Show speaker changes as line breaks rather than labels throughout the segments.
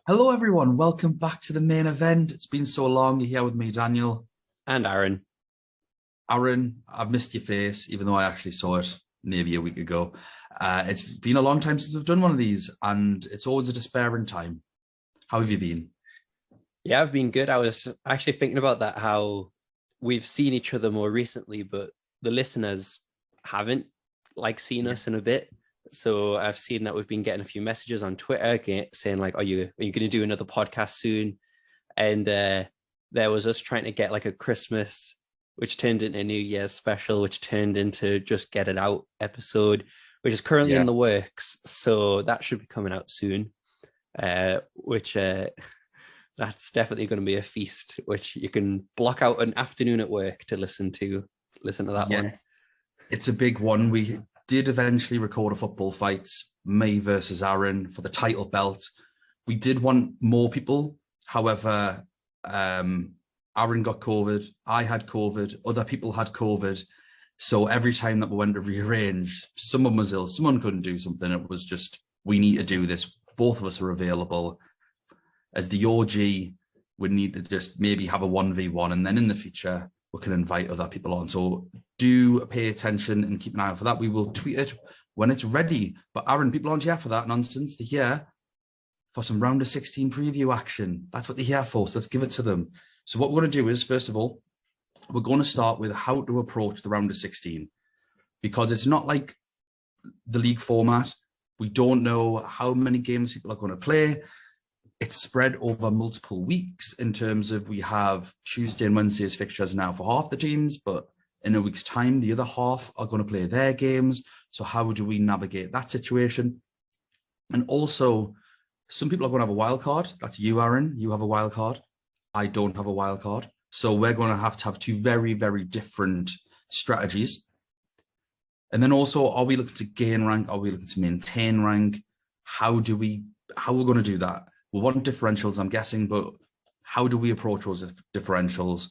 Hello, everyone. Welcome back to the main event. It's been so long. You're here with me, Daniel.
And Aaron.
Aaron, I've missed your face, even though I actually saw it maybe a week ago. It's been a long time since we've done one of these, and it's always a despairing time. How have you been?
Yeah, I've been good. I was actually thinking about that, how we've seen each other more recently, but the listeners haven't seen
Yeah.
us in a bit. So I've seen that we've been getting a few messages on Twitter saying like, are you going to do another podcast soon? And there was us trying to get like a Christmas, which turned into a New Year's special, which turned into just get it out episode, which is currently
Yeah.
in the works. So that should be coming out soon. Which that's definitely going to be a feast, which you can block out an afternoon at work to listen to that
Yeah.
one.
It's a big one. We did eventually record a football fight, me versus Aaron, for the title belt. We did want more people. However, Aaron got COVID. I had COVID. Other people had COVID. So every time that we went to rearrange, someone was ill, someone couldn't do something. It was just, we need to do this. Both of us are available. As the OG, we need to just maybe have a 1v1, and then in the future, we can invite other people on. So do pay attention and keep an eye out for that. We will tweet it when it's ready. But Aaron, people aren't here for that nonsense. They're here for some round of 16 preview action. That's what they're here for. So let's give it to them. So what we're going to do is, first of all, we're going to start with how to approach the round of 16, because it's not like the league format. We don't know how many games people are going to play. It's spread over multiple weeks in terms of, we have Tuesday and Wednesday's fixtures now for half the teams, but in a week's time, the other half are going to play their games. So how do we navigate that situation? And also, some people are going to have a wild card. That's you, Aaron. You have a wild card. I don't have a wild card. So we're going to have two very, very different strategies. And then also, are we looking to gain rank? Are we looking to maintain rank? How are we going to do that? We want differentials, I'm guessing, but how do we approach those differentials?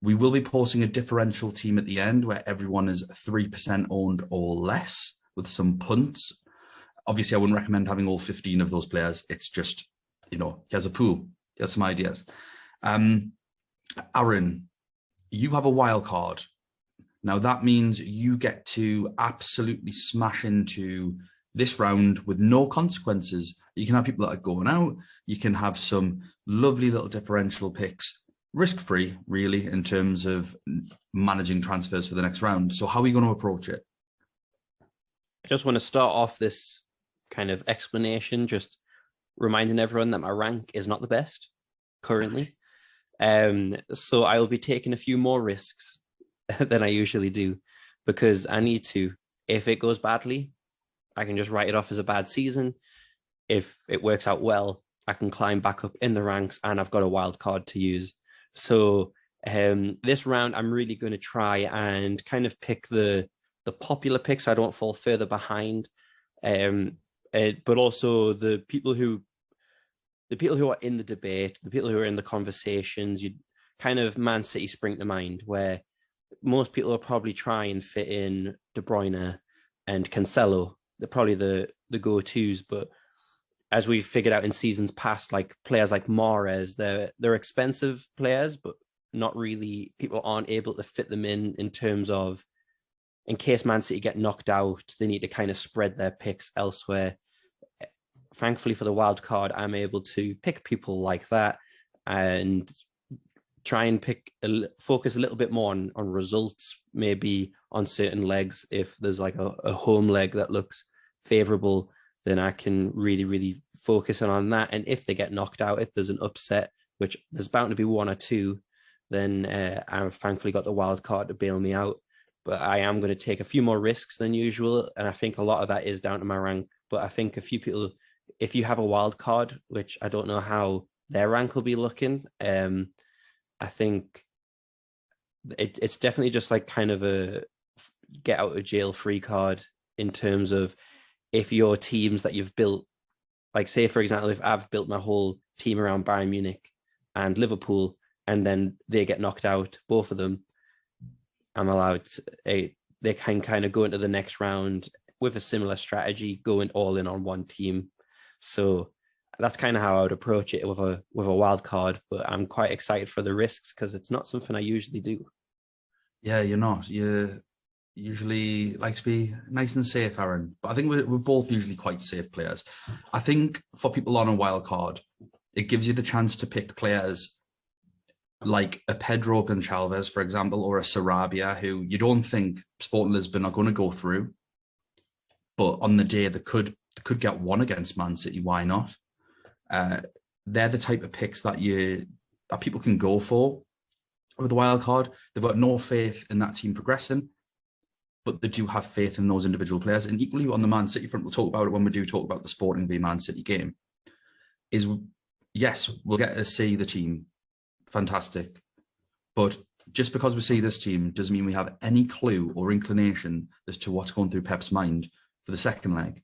We will be posting a differential team at the end where everyone is 3% owned or less, with some punts. Obviously, I wouldn't recommend having all 15 of those players. It's just, here's a pool. Here's some ideas. Aaron, you have a wild card. Now, that means you get to absolutely smash into this round with no consequences. You can have people that are going out. You can have some lovely little differential picks, risk-free, really, in terms of managing transfers for the next round. So how are you going to approach it?
I just want to start off this kind of explanation, just reminding everyone that my rank is not the best currently. So I will be taking a few more risks than I usually do, because I need to. If it goes badly, I can just write it off as a bad season. If it works out well, I can climb back up in the ranks, and I've got a wild card to use. So this round, I'm really going to try and kind of pick the popular picks, so I don't fall further behind. But also the people who are in the debate, the people who are in the conversations, you kind of Man City spring to mind, where most people will probably try and fit in De Bruyne and Cancelo. They're probably the go-tos, but as we've figured out in seasons past, like players like Mahrez, they're expensive players, but not really, people aren't able to fit them in terms of, in case Man City get knocked out, they need to kind of spread their picks elsewhere. Thankfully for the wild card, I'm able to pick people like that and try and focus a little bit more on results, maybe on certain legs. If there's like a home leg that looks favorable, then I can really, really focus on that. And if they get knocked out, if there's an upset, which there's bound to be one or two, then I've thankfully got the wild card to bail me out. But I am going to take a few more risks than usual. And I think a lot of that is down to my rank. But I think a few people, if you have a wild card, which I don't know how their rank will be looking, I think it's definitely just like kind of a get out of jail free card, in terms of, if your teams that you've built, like say, for example, if I've built my whole team around Bayern Munich and Liverpool, and then they get knocked out, both of them, I'm allowed they can kind of go into the next round with a similar strategy, going all in on one team. So that's kind of how I would approach it with a wild card. But I'm quite excited for the risks because it's not something I usually do.
Yeah, you're not. You usually like to be nice and safe, Aaron. But I think we're both usually quite safe players. I think for people on a wild card, it gives you the chance to pick players like a Pedro Gonçalves, for example, or a Sarabia, who you don't think Sporting Lisbon are going to go through. But on the day they could get one against Man City. Why not? They're the type of picks that people can go for with the wild card. They've got no faith in that team progressing, but they do have faith in those individual players. And equally on the Man City front, we'll talk about it when we do talk about the Sporting v Man City game. Is yes, we'll get to see the team, fantastic, but just because we see this team doesn't mean we have any clue or inclination as to what's going through Pep's mind for the second leg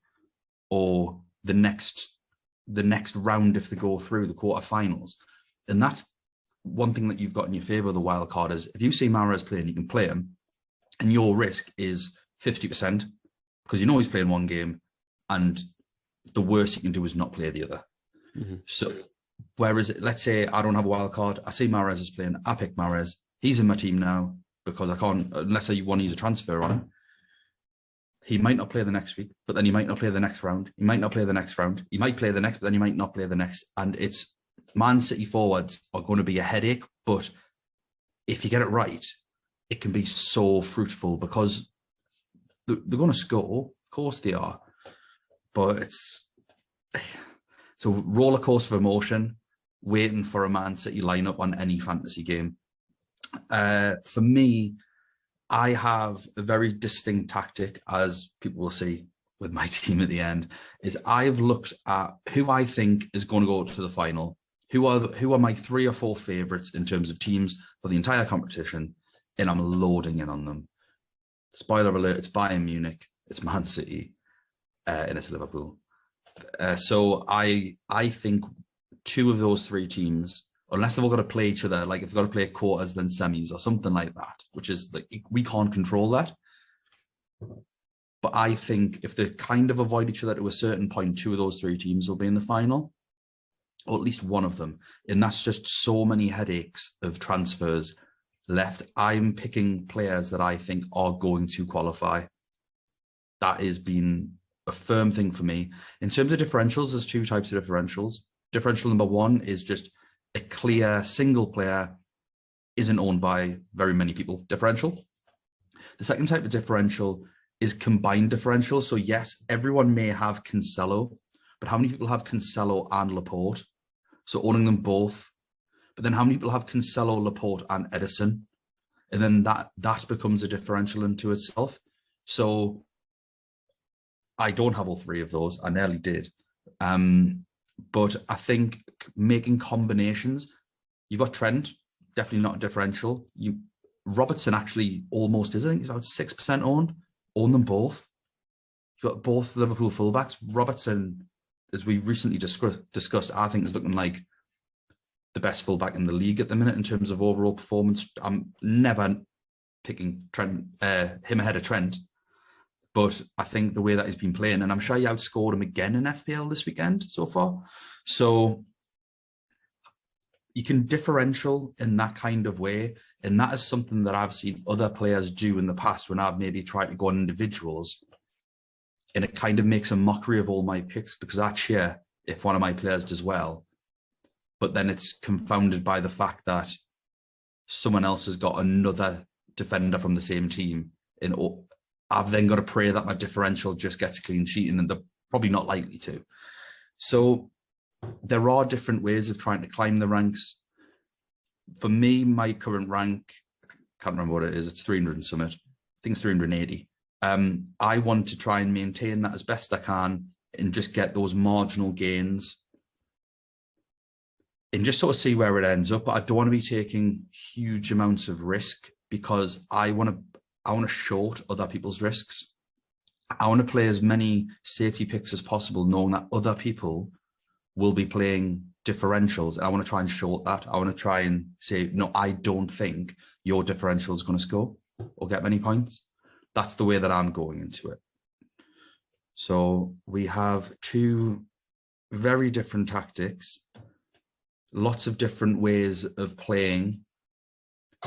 or the next round if they go through the quarterfinals. And that's one thing that you've got in your favour of the wild card is if you see Mahrez playing, you can play him, and your risk is 50% because you know he's playing one game, and the worst you can do is not play the other. Mm-hmm. So, whereas let's say I don't have a wild card, I see Mahrez is playing, I pick Mahrez. He's in my team now because I can't, unless I want to use a transfer on him. He might not play the next week, but then he might not play the next round. He might not play the next round. He might play the next, but then he might not play the next. And it's Man City forwards are going to be a headache, but if you get it right, it can be so fruitful because they're going to score. Of course they are. But it's a roller coaster of emotion waiting for a Man City lineup on any fantasy game. For me, I have a very distinct tactic, as people will see with my team at the end, is I've looked at who I think is going to go to the final. Who are my 3 or 4 favourites in terms of teams for the entire competition, and I'm loading in on them. Spoiler alert, it's Bayern Munich, it's Man City, and it's Liverpool. So I think 2 of those 3 teams, unless they've all got to play each other, like if they've got to play quarters then semis or something like that, which is like we can't control that. But I think if they kind of avoid each other to a certain point, 2 of those 3 teams will be in the final, or at least one of them. And that's just so many headaches of transfers left. I'm picking players that I think are going to qualify. That has been a firm thing for me. In terms of differentials, there's 2 types of differentials. Differential number 1 is just a clear single player isn't owned by very many people differential. The second type of differential is combined differential. So yes, everyone may have Cancelo, but how many people have Cancelo and Laporte? So owning them both. But then how many people have Cancelo, Laporte and Edison? And then that becomes a differential into itself. So I don't have all 3 of those. I nearly did. But I think making combinations, you've got Trent, definitely not a differential. Robertson actually almost is. I think he's about 6% owned. Own them both. You've got both Liverpool fullbacks. Robertson, as we recently discussed, I think is looking like the best fullback in the league at the minute in terms of overall performance. I'm never picking Trent, him ahead of Trent. But I think the way that he's been playing, and I'm sure he outscored him again in FPL this weekend so far. So you can differential in that kind of way. And that is something that I've seen other players do in the past when I've maybe tried to go on individuals. And it kind of makes a mockery of all my picks because I cheer if one of my players does well. But then it's confounded by the fact that someone else has got another defender from the same team. And I've then got to pray that my differential just gets a clean sheet, and they're probably not likely to. So there are different ways of trying to climb the ranks. For me, my current rank, I can't remember what it is, it's 300 and something. I think it's 380. I want to try and maintain that as best I can and just get those marginal gains and just sort of see where it ends up. But I don't want to be taking huge amounts of risk because I want to short other people's risks. I want to play as many safety picks as possible, knowing that other people will be playing differentials. I want to try and short that. I want to try and say, no, I don't think your differential is going to score or get many points. That's the way that I'm going into it. So we have 2 very different tactics, lots of different ways of playing.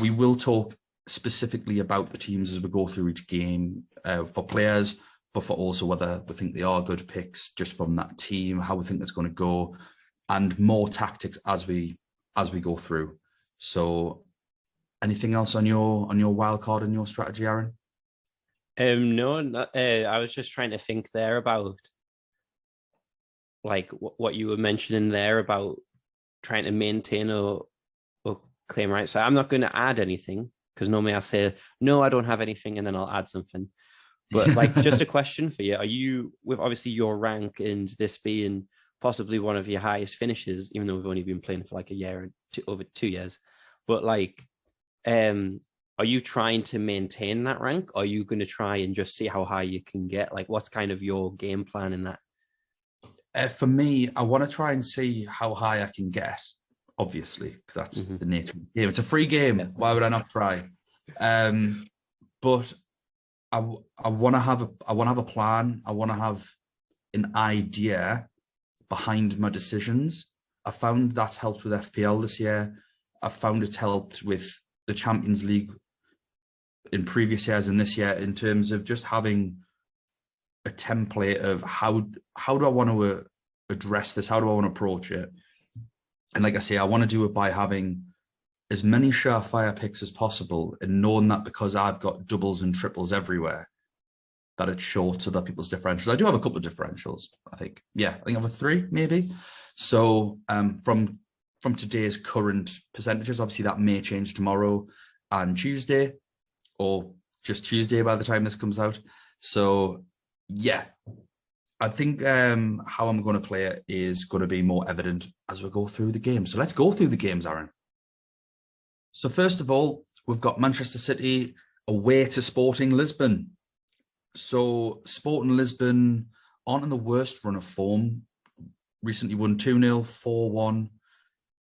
We will talk specifically about the teams as we go through each game for players, but for also whether we think they are good picks just from that team, how we think it's going to go, and more tactics as we go through. So, anything else on your wild card and your strategy, Aaron?
No, not, I was just trying to think there about like what you were mentioning there about trying to maintain or claim rights. So I'm not going to add anything because normally I say no, I don't have anything, and then I'll add something. But like, just a question for you: are you, with obviously your rank and this being possibly one of your highest finishes, even though we've only been playing for like a year and over 2 years, but like, are you trying to maintain that rank? Or are you going to try and just see how high you can get? Like, what's kind of your game plan in that?
For me, I want to try and see how high I can get, obviously, because that's the nature of the game. It's a free game. Yeah. Why would I not try? But I want to have a plan. I want to have an idea behind my decisions. I found that's helped with FPL this year. I found it's helped with the Champions League in previous years and this year, in terms of just having a template of how do I want to address this? How do I want to approach it? And like I say, I want to do it by having as many surefire picks as possible, and knowing that because I've got doubles and triples everywhere, that it shorts other people's differentials. I do have a couple of differentials, I think. Yeah, I think I have 3, maybe. So from today's current percentages, obviously that may change tomorrow and Tuesday, or just Tuesday by the time this comes out. So yeah, I think how I'm going to play it is going to be more evident as we go through the game. So let's go through the games, Aaron. So first of all, we've got Manchester City away to Sporting Lisbon. So Sporting Lisbon aren't in the worst run of form. Recently won 2-0, 4-1,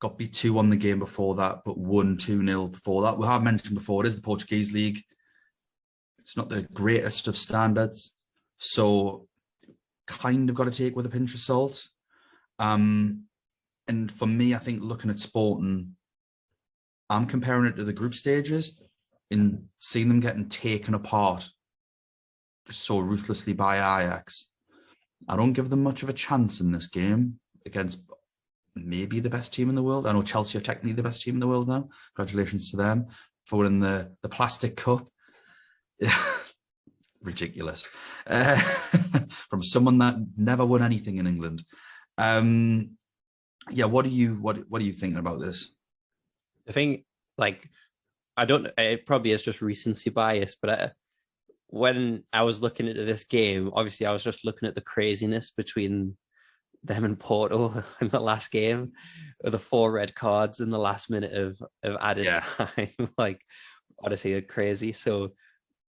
got beat 2-1 the game before that, but won 2-0 before that. We have mentioned before, it is the Portuguese league. It's not the greatest of standards. So kind of got to take with a pinch of salt. And for me, I think looking at Sporting, I'm comparing it to the group stages and seeing them getting taken apart so ruthlessly by Ajax. I don't give them much of a chance in this game against maybe the best team in the world. I know Chelsea are technically the best team in the world now. Congratulations to them for winning the plastic cup. Ridiculous. From someone that never won anything in England. Yeah, what are you thinking about this?
I think, like, I don't, it probably is just recency bias, but when I was looking at this game, obviously I was just looking at the craziness between them and Porto in the last game, with the 4 red cards in the last minute of added time. Like, honestly, crazy. So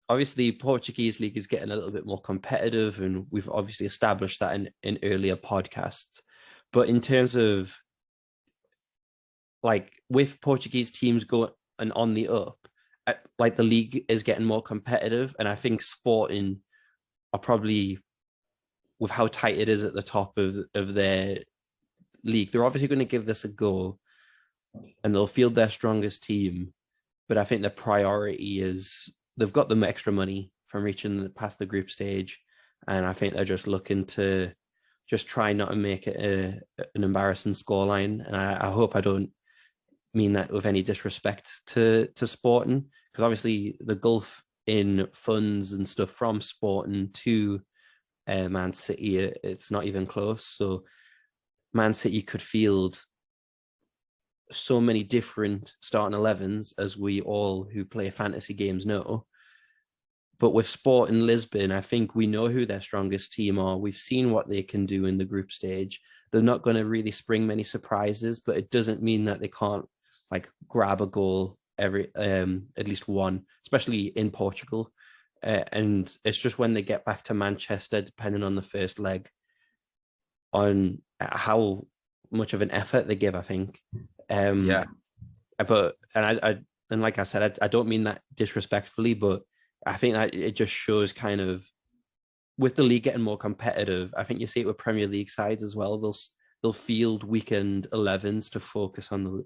obviously Portuguese league is getting a little bit more competitive, and we've obviously established that in earlier podcasts. But in terms of, like, with Portuguese teams going and on the up, like, the league is getting more competitive, and I think Sporting are probably, with how tight it is at the top of their league, they're obviously going to give this a go, and they'll field their strongest team. But I think the priority is they've got them extra money from reaching past the group stage, and I think they're just looking to just try not to make it an embarrassing scoreline. And I hope I don't mean that with any disrespect to Sporting, because obviously the gulf in funds and stuff from Sporting to Man City, it's not even close. So Man City could field so many different starting 11s, as we all who play fantasy games know. But with Sporting Lisbon, I think we know who their strongest team are. We've seen what they can do in the group stage. They're not going to really spring many surprises, but it doesn't mean that they can't, like, grab a goal every at least one, especially in Portugal. And it's just when they get back to Manchester, depending on the first leg, on how much of an effort they give, I think. But like I said, I don't mean that disrespectfully, but I think that it just shows kind of with the league getting more competitive, I think you see it with Premier League sides as well. They'll field weekend 11s to focus on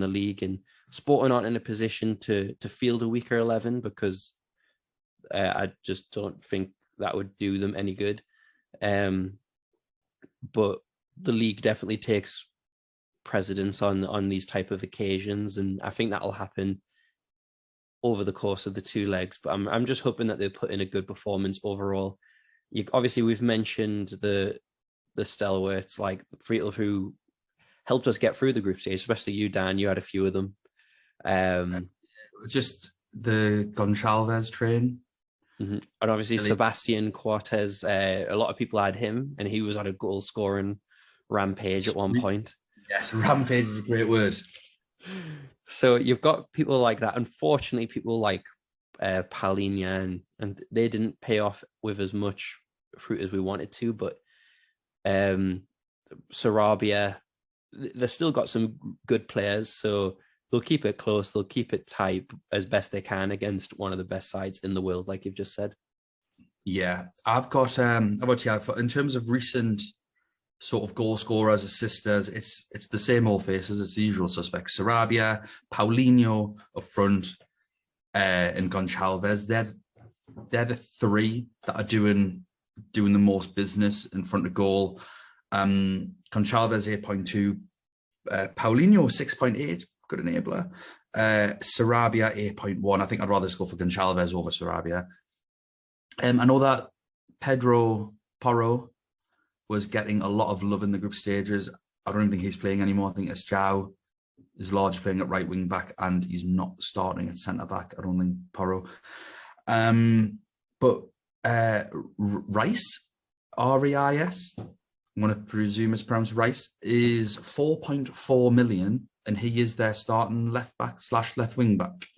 the league, and Sporting aren't in a position to field a weaker 11 because I just don't think that would do them any good. But the league definitely takes precedence on these type of occasions, and I think that'll happen over the course of the two legs. But I'm just hoping that they put in a good performance overall. Obviously, we've mentioned the stalwarts like Friedel, who helped us get through the group stage, especially you, Dan. You had a few of them.
Just the Gonçalves train.
Mm-hmm. And obviously Sebastian Cortez, a lot of people had him, and he was on a goal scoring rampage at one point.
Yes, rampage is a great word.
So you've got people like that. Unfortunately, people like Paulinho, and they didn't pay off with as much fruit as we wanted to, but Sarabia, they've still got some good players, so they'll keep it close. They'll keep it tight as best they can against one of the best sides in the world, like you've just said.
Yeah, I've got, in terms of recent sort of goal scorers, assisters, it's the same old faces. It's the usual suspects. Sarabia, Paulinho up front, and Gonçalves. They're the three that are doing the most business in front of goal. Gonçalves 8.2, Paulinho 6.8, good enabler. Sarabia 8.1. I think I'd rather just go for Gonçalves over Sarabia. I know that Pedro Porro was getting a lot of love in the group stages. I don't think he's playing anymore. I think Esjao is largely playing at right wing back, and he's not starting at centre back. I don't think Porro. But Rice, R-E-I-S, I'm going to presume it's pronounced Rice, is 4.4 million, and he is their starting left back / left wing back.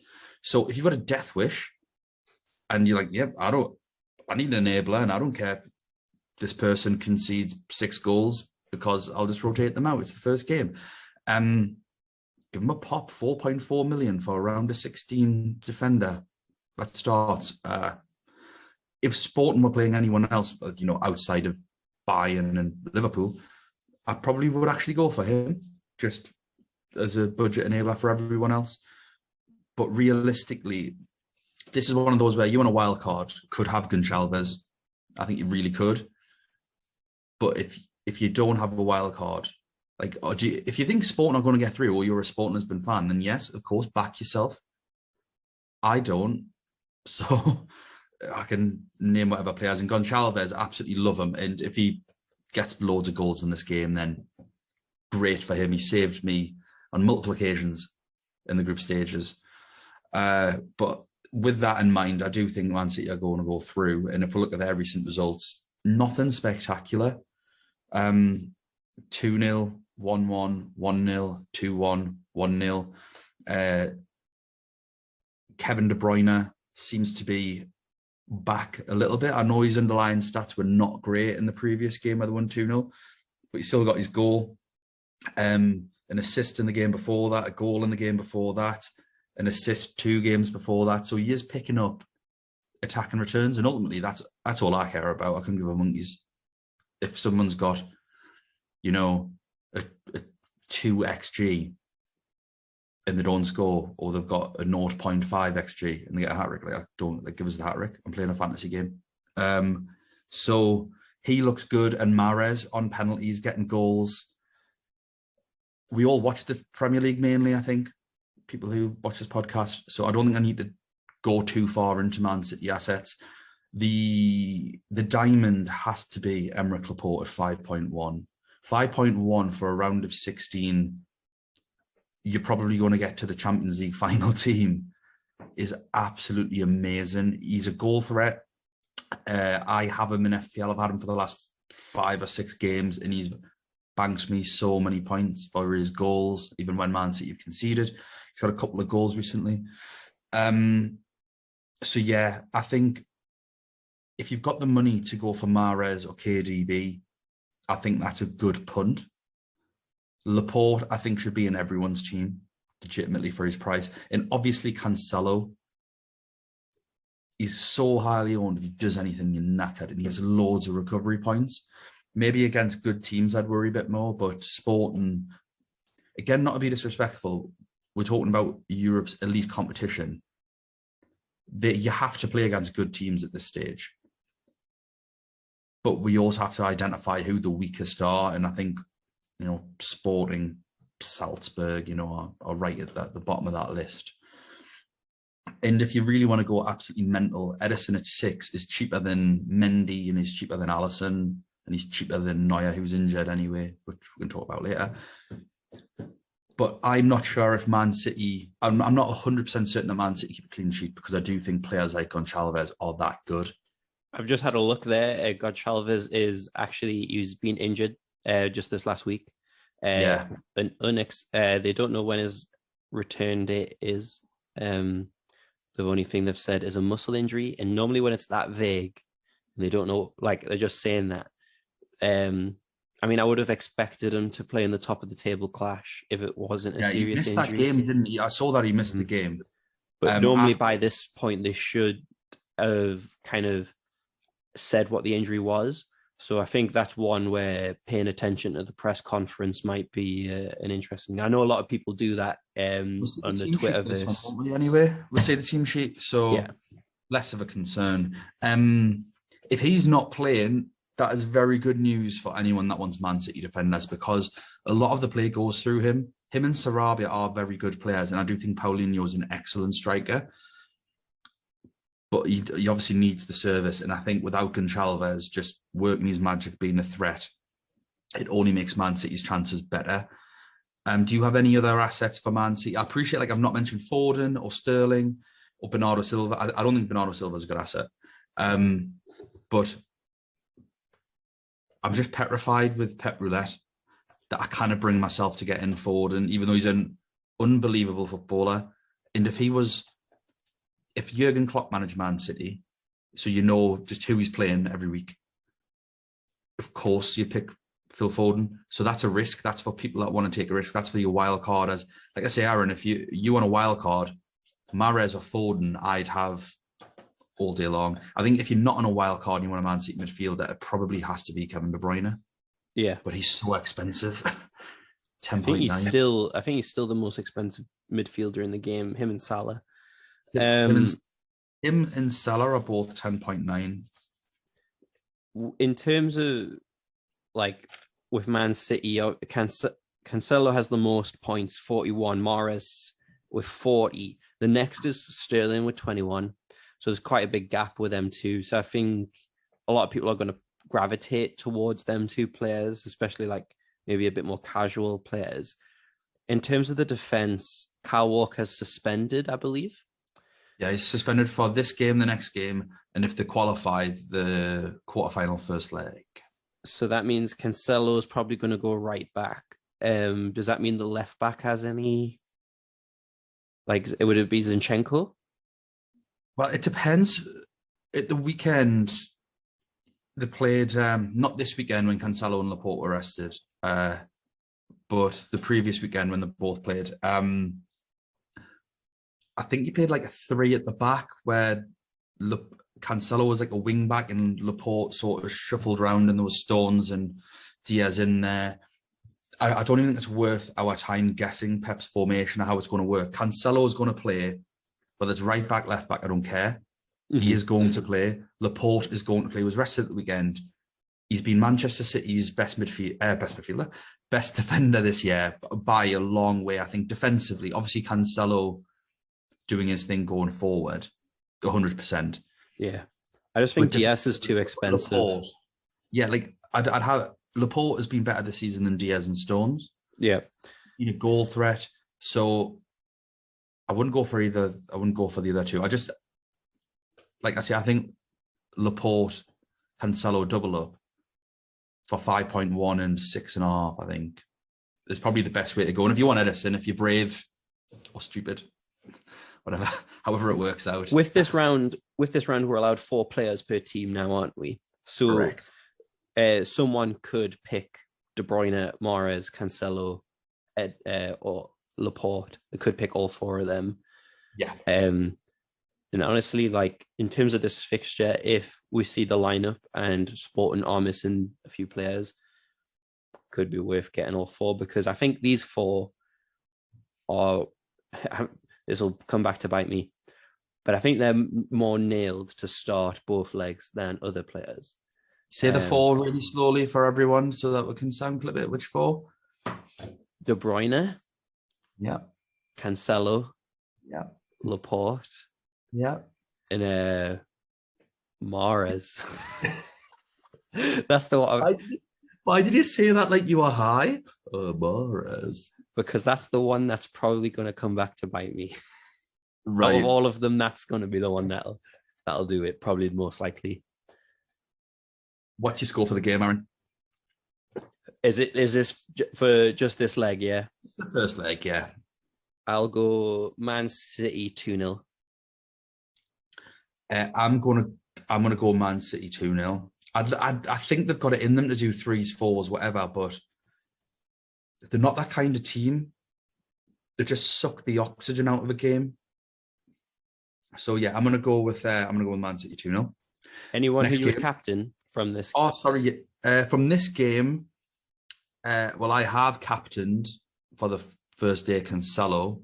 So if you've got a death wish and you're like, yep, I need an enabler, and I don't care if this person concedes 6 goals because I'll just rotate them out. It's the first game. Give them a pop, 4.4 million for around a 16 defender. That starts. If Sporting were playing anyone else, outside of Bayern and Liverpool, I probably would actually go for him, just as a budget enabler for everyone else. But realistically, this is one of those where you on a wild card could have Gonçalves. I think you really could. But if you don't have a wild card, if you think Sporting are going to get through, or you're a Sporting has been fan, then yes, of course, back yourself. I don't, so I can name whatever players. And Gonçalves, absolutely love him. And if he gets loads of goals in this game, then great for him. He saved me on multiple occasions in the group stages. But with that in mind, I do think Man City are going to go through. And if we look at their recent results, nothing spectacular. 2-0, 1-1, 1-0, 2-1, 1-0. Kevin De Bruyne seems to be back a little bit. I know his underlying stats were not great in the previous game where they won 2-0, but he still got his goal. An assist in the game before that, a goal in the game before that, an assist 2 games before that. So he is picking up attacking returns, and ultimately that's all I care about. I couldn't give a monkey's if someone's got, a 2 XG and they don't score, or they've got a 0.5 XG and they get a hat-trick. Give us the hat-trick. I'm playing a fantasy game. So he looks good, and Mahrez on penalties, getting goals. We all watch the Premier League mainly, I think, people who watch this podcast. So I don't think I need to go too far into Man City assets. The diamond has to be Emerick Laporte at 5.1. 5.1 for a round of 16. You're probably going to get to the Champions League final team is absolutely amazing. He's a goal threat. I have him in FPL. I've had him for the last 5 or 6 games, and he's banked me so many points for his goals, even when Man City have conceded. He's got a couple of goals recently. So yeah, I think if you've got the money to go for Mahrez or KDB, I think that's a good punt. Laporte, I think, should be in everyone's team, legitimately, for his price. And obviously Cancelo, he's so highly owned. If he does anything, you're knackered, and he has loads of recovery points. Maybe against good teams, I'd worry a bit more. But Sporting, again, not to be disrespectful, we're talking about Europe's elite competition. You have to play against good teams at this stage. But we also have to identify who the weakest are. And I think, Sporting, Salzburg, are right at the bottom of that list. And if you really want to go absolutely mental, Edison at 6 is cheaper than Mendy, and he's cheaper than Alisson, and he's cheaper than Neuer, who's injured anyway, which we can talk about later. But I'm not sure if Man City, I'm not 100% certain that Man City keep a clean sheet, because I do think players like Gonçalves are that good.
I've just had a look there. Gonçalves he's been injured just this last week.
Yeah.
And they don't know when his return date is. The only thing they've said is a muscle injury. And normally when it's that vague, they don't know, like they're just saying that. I would have expected him to play in the top of the table clash if it wasn't a serious injury.
He missed that game, didn't he? I saw that he missed the game.
But normally by this point, they should have kind of said what the injury was. So I think that's one where paying attention to the press conference might be an interesting. I know a lot of people do that on the Twitterverse.
Anyway, we'll say the team sheet, so yeah. Less of a concern. If he's not playing, that is very good news for anyone that wants Man City defenders, because a lot of the play goes through him. Him and Sarabia are very good players, and I do think Paulinho is an excellent striker. But he obviously needs the service, and I think without Gonçalves just working his magic, being a threat, it only makes Man City's chances better. Do you have any other assets for Man City? I appreciate, I've not mentioned Foden or Sterling or Bernardo Silva. I don't think Bernardo Silva is a good asset. But I'm just petrified with Pep Roulette that I kind of bring myself to get in Foden, even though he's an unbelievable footballer. And if Jurgen Klopp managed Man City, so you know just who he's playing every week, of course you'd pick Phil Foden. So that's a risk. That's for people that want to take a risk. That's for your wild card. As like I say, Aaron, if you want a wild card, Mahrez or Foden, I'd have all day long. I think if you're not on a wild card and you want a Man City midfielder, it probably has to be Kevin De Bruyne.
Yeah,
but he's so expensive. 10.9.
I think he's still the most expensive midfielder in the game. Him and Salah.
Him and Salah are both 10.9.
In terms of with Man City, Cancelo has the most points, 41. Mahrez with 40. The next is Sterling with 21. So there's quite a big gap with them two. So I think a lot of people are going to gravitate towards them two players, especially maybe a bit more casual players. In terms of the defense, Kyle Walker's suspended, I believe.
Yeah, he's suspended for this game, the next game, and if they qualify, the quarterfinal first leg.
So that means Cancelo is probably going to go right back. Does that mean the left back has any? Would it be Zinchenko?
Well, it depends. At the weekend, they played, not this weekend when Cancelo and Laporte were rested, but the previous weekend when they both played. I think he played a 3 at the back where Cancelo was a wing back and Laporte sort of shuffled around and there was Stones and Diaz in there. I don't even think it's worth our time guessing Pep's formation or how it's going to work. Cancelo is going to play, whether it's right back, left back, I don't care. Mm-hmm. He is going to play. Laporte is going to play. He was rested at the weekend. He's been Manchester City's best defender this year by a long way, I think, defensively. Obviously, Cancelo doing his thing going forward, 100%.
Yeah. I just think Diaz is too expensive.
Laporte, yeah, I'd have Laporte has been better this season than Diaz and Stones.
Yeah.
You need a goal threat. So I wouldn't go for either. I wouldn't go for the other two. I just, I think Laporte, Cancelo double up for 5.1 and 6.5, I think, is probably the best way to go. And if you want Edison, if you're brave or stupid, whatever, however it works out.
With this round, we're allowed 4 players per team now, aren't we? So
correct.
Someone could pick De Bruyne, Mahrez, Cancelo, or Laporte. They could pick all 4 of them.
Yeah.
And honestly, like in terms of this fixture, if we see the lineup and Sporting are missing a few players, could be worth getting all four, because I think these four are, this will come back to bite me, but I think they're more nailed to start both legs than other players.
Say the four really slowly for everyone so that we can sound clip it. Which four?
De Bruyne.
Yeah.
Cancelo.
Yeah.
Laporte.
Yeah.
And Mahrez. That's the one.
Why did you say that like you were high? Mahrez.
Because that's the one that's probably going to come back to bite me.
Right.
Out of all of them, that's going to be the one that'll do it, probably most likely.
What's your score for the game, Aaron?
Is this for just this leg? Yeah.
It's the first leg, yeah.
I'll go Man City 2-0.
I'm gonna go Man City 2-0. I think they've got it in them to do 3s, 4s, whatever, but they're not that kind of team. They just suck the oxygen out of a game. So yeah, I'm gonna go with Man City 2-0.
Anyone who you're captain from this?
Oh, sorry. From this game, well, I have captained for the first day Cancelo.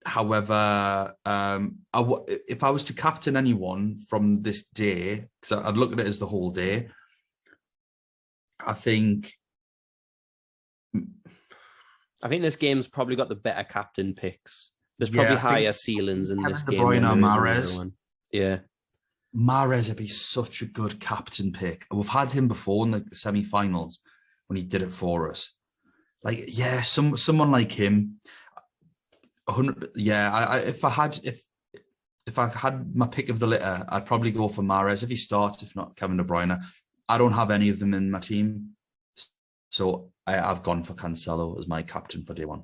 However, if I was to captain anyone from this day, because I'd look at it as the whole day, I think
this game's probably got the better captain picks. There's probably higher ceilings in this game.
De Bruyne or Mahrez.
Yeah.
Mahrez would be such a good captain pick. We've had him before in the semi-finals when he did it for us. Like, yeah, someone like him. 100. Yeah, if I had my pick of the litter, I'd probably go for Mahrez if he starts. If not, Kevin De Bruyne. I don't have any of them in my team, so I've gone for Cancelo as my captain for day one.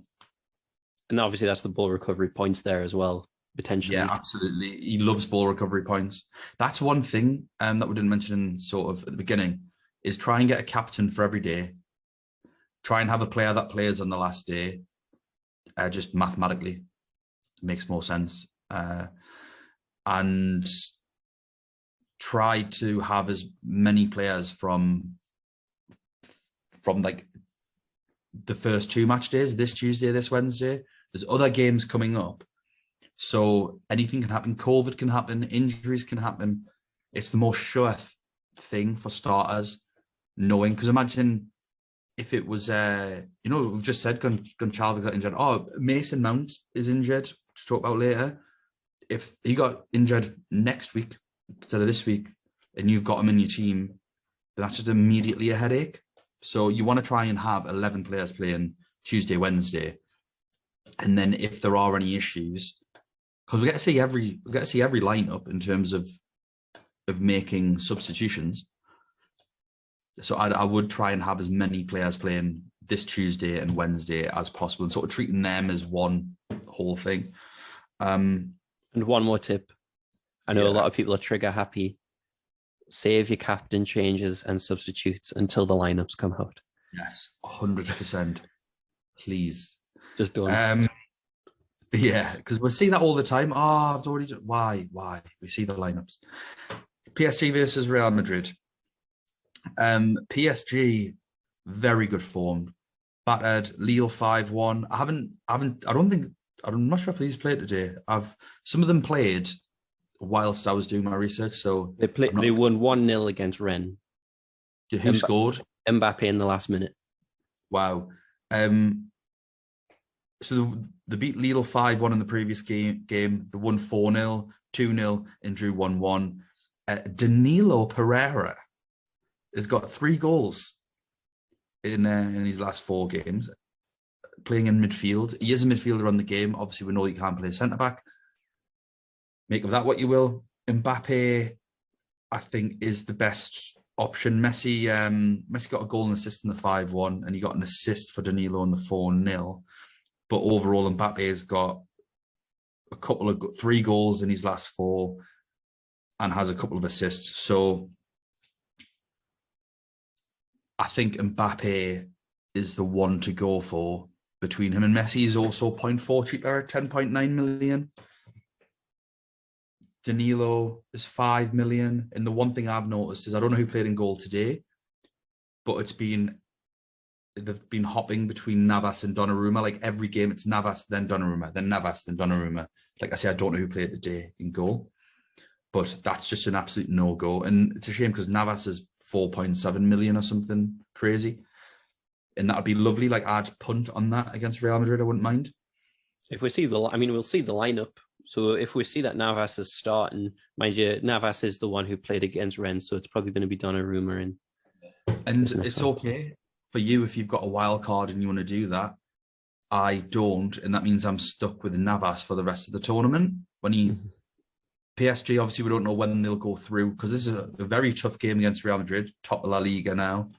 And obviously, that's the ball recovery points there as well, potentially.
Yeah, absolutely. He loves ball recovery points. That's one thing that we didn't mention sort of at the beginning, is try and get a captain for every day. Try and have a player that plays on the last day. Just mathematically, it makes more sense. And try to have as many players from like the first 2 match days, this Tuesday, this Wednesday. There's other games coming up. So anything can happen. COVID can happen. Injuries can happen. It's the most sure thing for starters, knowing, because imagine if it was, we've just said Gonçalves got injured. Oh, Mason Mount is injured, to talk about later. If he got injured next week instead of this week, and you've got him in your team, then that's just immediately a headache. So you want to try and have 11 players playing Tuesday, Wednesday. And then if there are any issues, because we get to see every lineup in terms of making substitutions. So I would try and have as many players playing this Tuesday and Wednesday as possible, and sort of treating them as one whole thing.
And one more tip. I know a lot of people are trigger happy. Save your captain changes and substitutes until the lineups come out.
Yes, 100%. Please.
Just don't.
Yeah, because we see that all the time. Oh, I've already done. Why? We see the lineups. PSG versus Real Madrid. PSG, very good form. Battered Lille 5-1. I'm not sure if these played today. Some of them played whilst I was doing my research. So
they won 1-0 against Rennes.
Who scored?
Mbappe in the last minute.
Wow. So they beat Lille 5-1 in the previous game. They won 4-0, 2-0, and drew 1-1. Danilo Pereira has got 3 goals in his last 4 games, playing in midfield. He is a midfielder on the game. Obviously, we know he can't play centre-back. Make of that what you will. Mbappe, I think, is the best option. Messi got a goal and assist in the 5-1, and he got an assist for Danilo in the 4-0. But overall, Mbappe has got 3 goals in his last 4 and has a couple of assists. So I think Mbappe is the one to go for between him and Messi. Is also 0.4 cheaper at 10.9 million. Danilo is 5 million. And the one thing I've noticed is I don't know who played in goal today, but they've been hopping between Navas and Donnarumma. Like every game, it's Navas, then Donnarumma, then Navas, then Donnarumma. Like I say, I don't know who played today in goal, but that's just an absolute no-go. And it's a shame because Navas is 4.7 million or something crazy. And that would be lovely. Like I'd punt on that against Real Madrid. I wouldn't mind.
If we see we'll see the lineup. So if we see that Navas is starting, mind you, Navas is the one who played against Rennes, so it's probably going to be Donnarumma.
And it's okay for you if you've got a wild card and you want to do that. I don't, and that means I'm stuck with Navas for the rest of the tournament. PSG, obviously, we don't know when they'll go through because this is a very tough game against Real Madrid, top of La Liga now.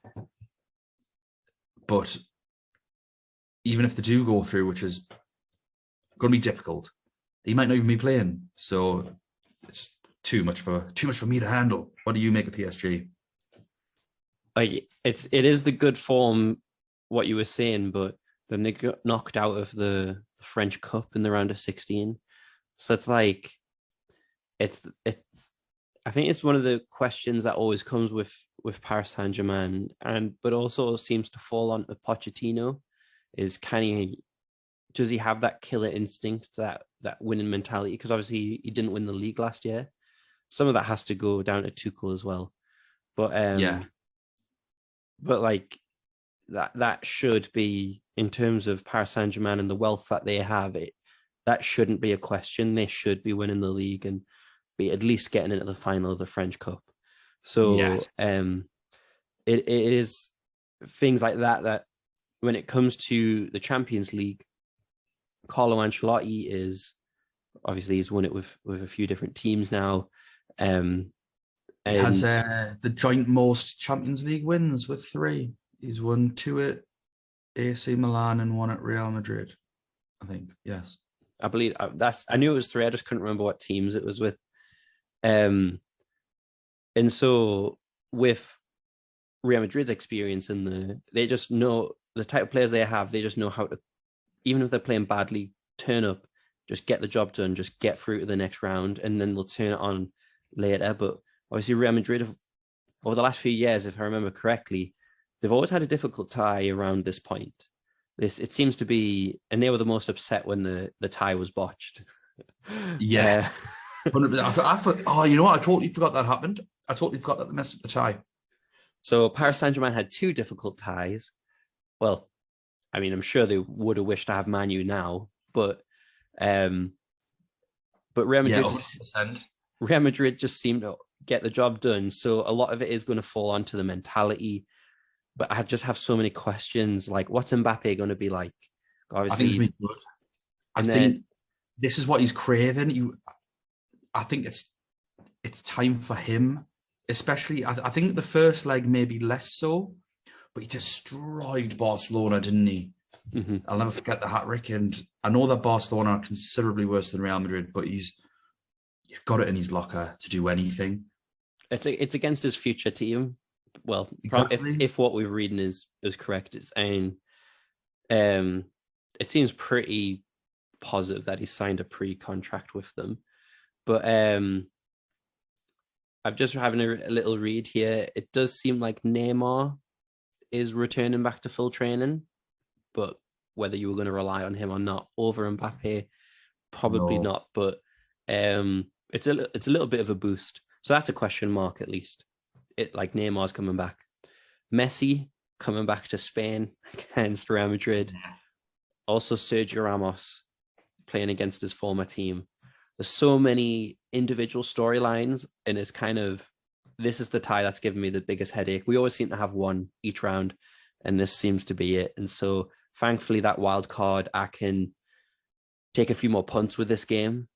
But even if they do go through, which is going to be difficult, they might not even be playing. So it's too much for me to handle. What do you make of PSG?
Like it is the good form, what you were saying, but then they got knocked out of the French Cup in the round of 16. So it's like it's I think it's one of the questions that always comes with Paris Saint-Germain, but also seems to fall on Pochettino, is does he have that killer instinct, that winning mentality? Because obviously he didn't win the league last year. Some of that has to go down to Tuchel as well. But but like that should be, in terms of Paris Saint-Germain and the wealth that they have, that shouldn't be a question. They should be winning the league and be at least getting into the final of the French Cup. So
yes.
It is things like that when it comes to the Champions League, Carlo Ancelotti he's won it with a few different teams now.
He has the joint most Champions League wins with 3. He's won 2 at AC Milan and 1 at Real Madrid, I think. Yes,
I believe I knew it was 3. I just couldn't remember what teams it was with. And so with Real Madrid's experience they just know the type of players they have. They just know how to, even if they're playing badly, turn up, just get the job done, just get through to the next round, and then they'll turn it on later. But obviously Real Madrid, over the last few years, if I remember correctly, they've always had a difficult tie around this point. It seems to be, and they were the most upset when the tie was botched.
Yeah. I thought, you know what? I totally forgot that happened. I totally forgot that they messed up the tie.
So Paris Saint-Germain had 2 difficult ties. Well, I mean, I'm sure they would have wished to have Man U now, but Real Madrid, Real Madrid just seemed to get the job done. So a lot of it is going to fall onto the mentality. But I just have so many questions. Like, what's Mbappe going to be like? Obviously,
I think he's been good. I think this is what he's craving. I think it's time for him, especially. I think the first leg maybe less so, but he destroyed Barcelona, didn't he?
Mm-hmm.
I'll never forget the hat-trick. And I know that Barcelona are considerably worse than Real Madrid, but he's got it in his locker to do anything.
It's against his future team. Well,
exactly.
if what we're reading is correct, it seems pretty positive that he signed a pre-contract with them. But I'm just having a little read here. It does seem like Neymar is returning back to full training, but whether you were going to rely on him or not over Mbappe, probably not. But it's a little bit of a boost. So that's a question mark at least. Neymar's coming back. Messi coming back to Spain against Real Madrid. Also Sergio Ramos playing against his former team. There's so many individual storylines, and it's this is the tie that's given me the biggest headache. We always seem to have one each round, and this seems to be it. And so thankfully that wild card, I can take a few more punts with this game,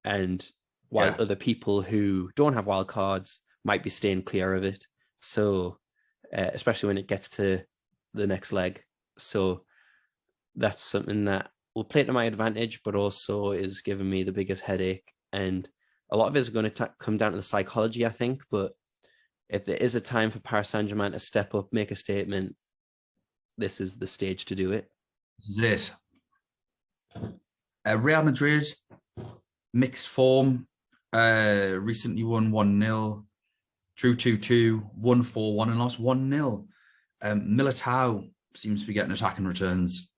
and while other people who don't have wild cards might be staying clear of it. So, especially when it gets to the next leg. So that's something that will play to my advantage, but also is giving me the biggest headache. And a lot of it is going to come down to the psychology, I think. But if there is a time for Paris Saint-Germain to step up, make a statement, this is the stage to do it.
This is it. Real Madrid, mixed form. Recently won 1-0, drew 2-2, won 4-1, and lost 1-0. Militao seems to be getting attacking returns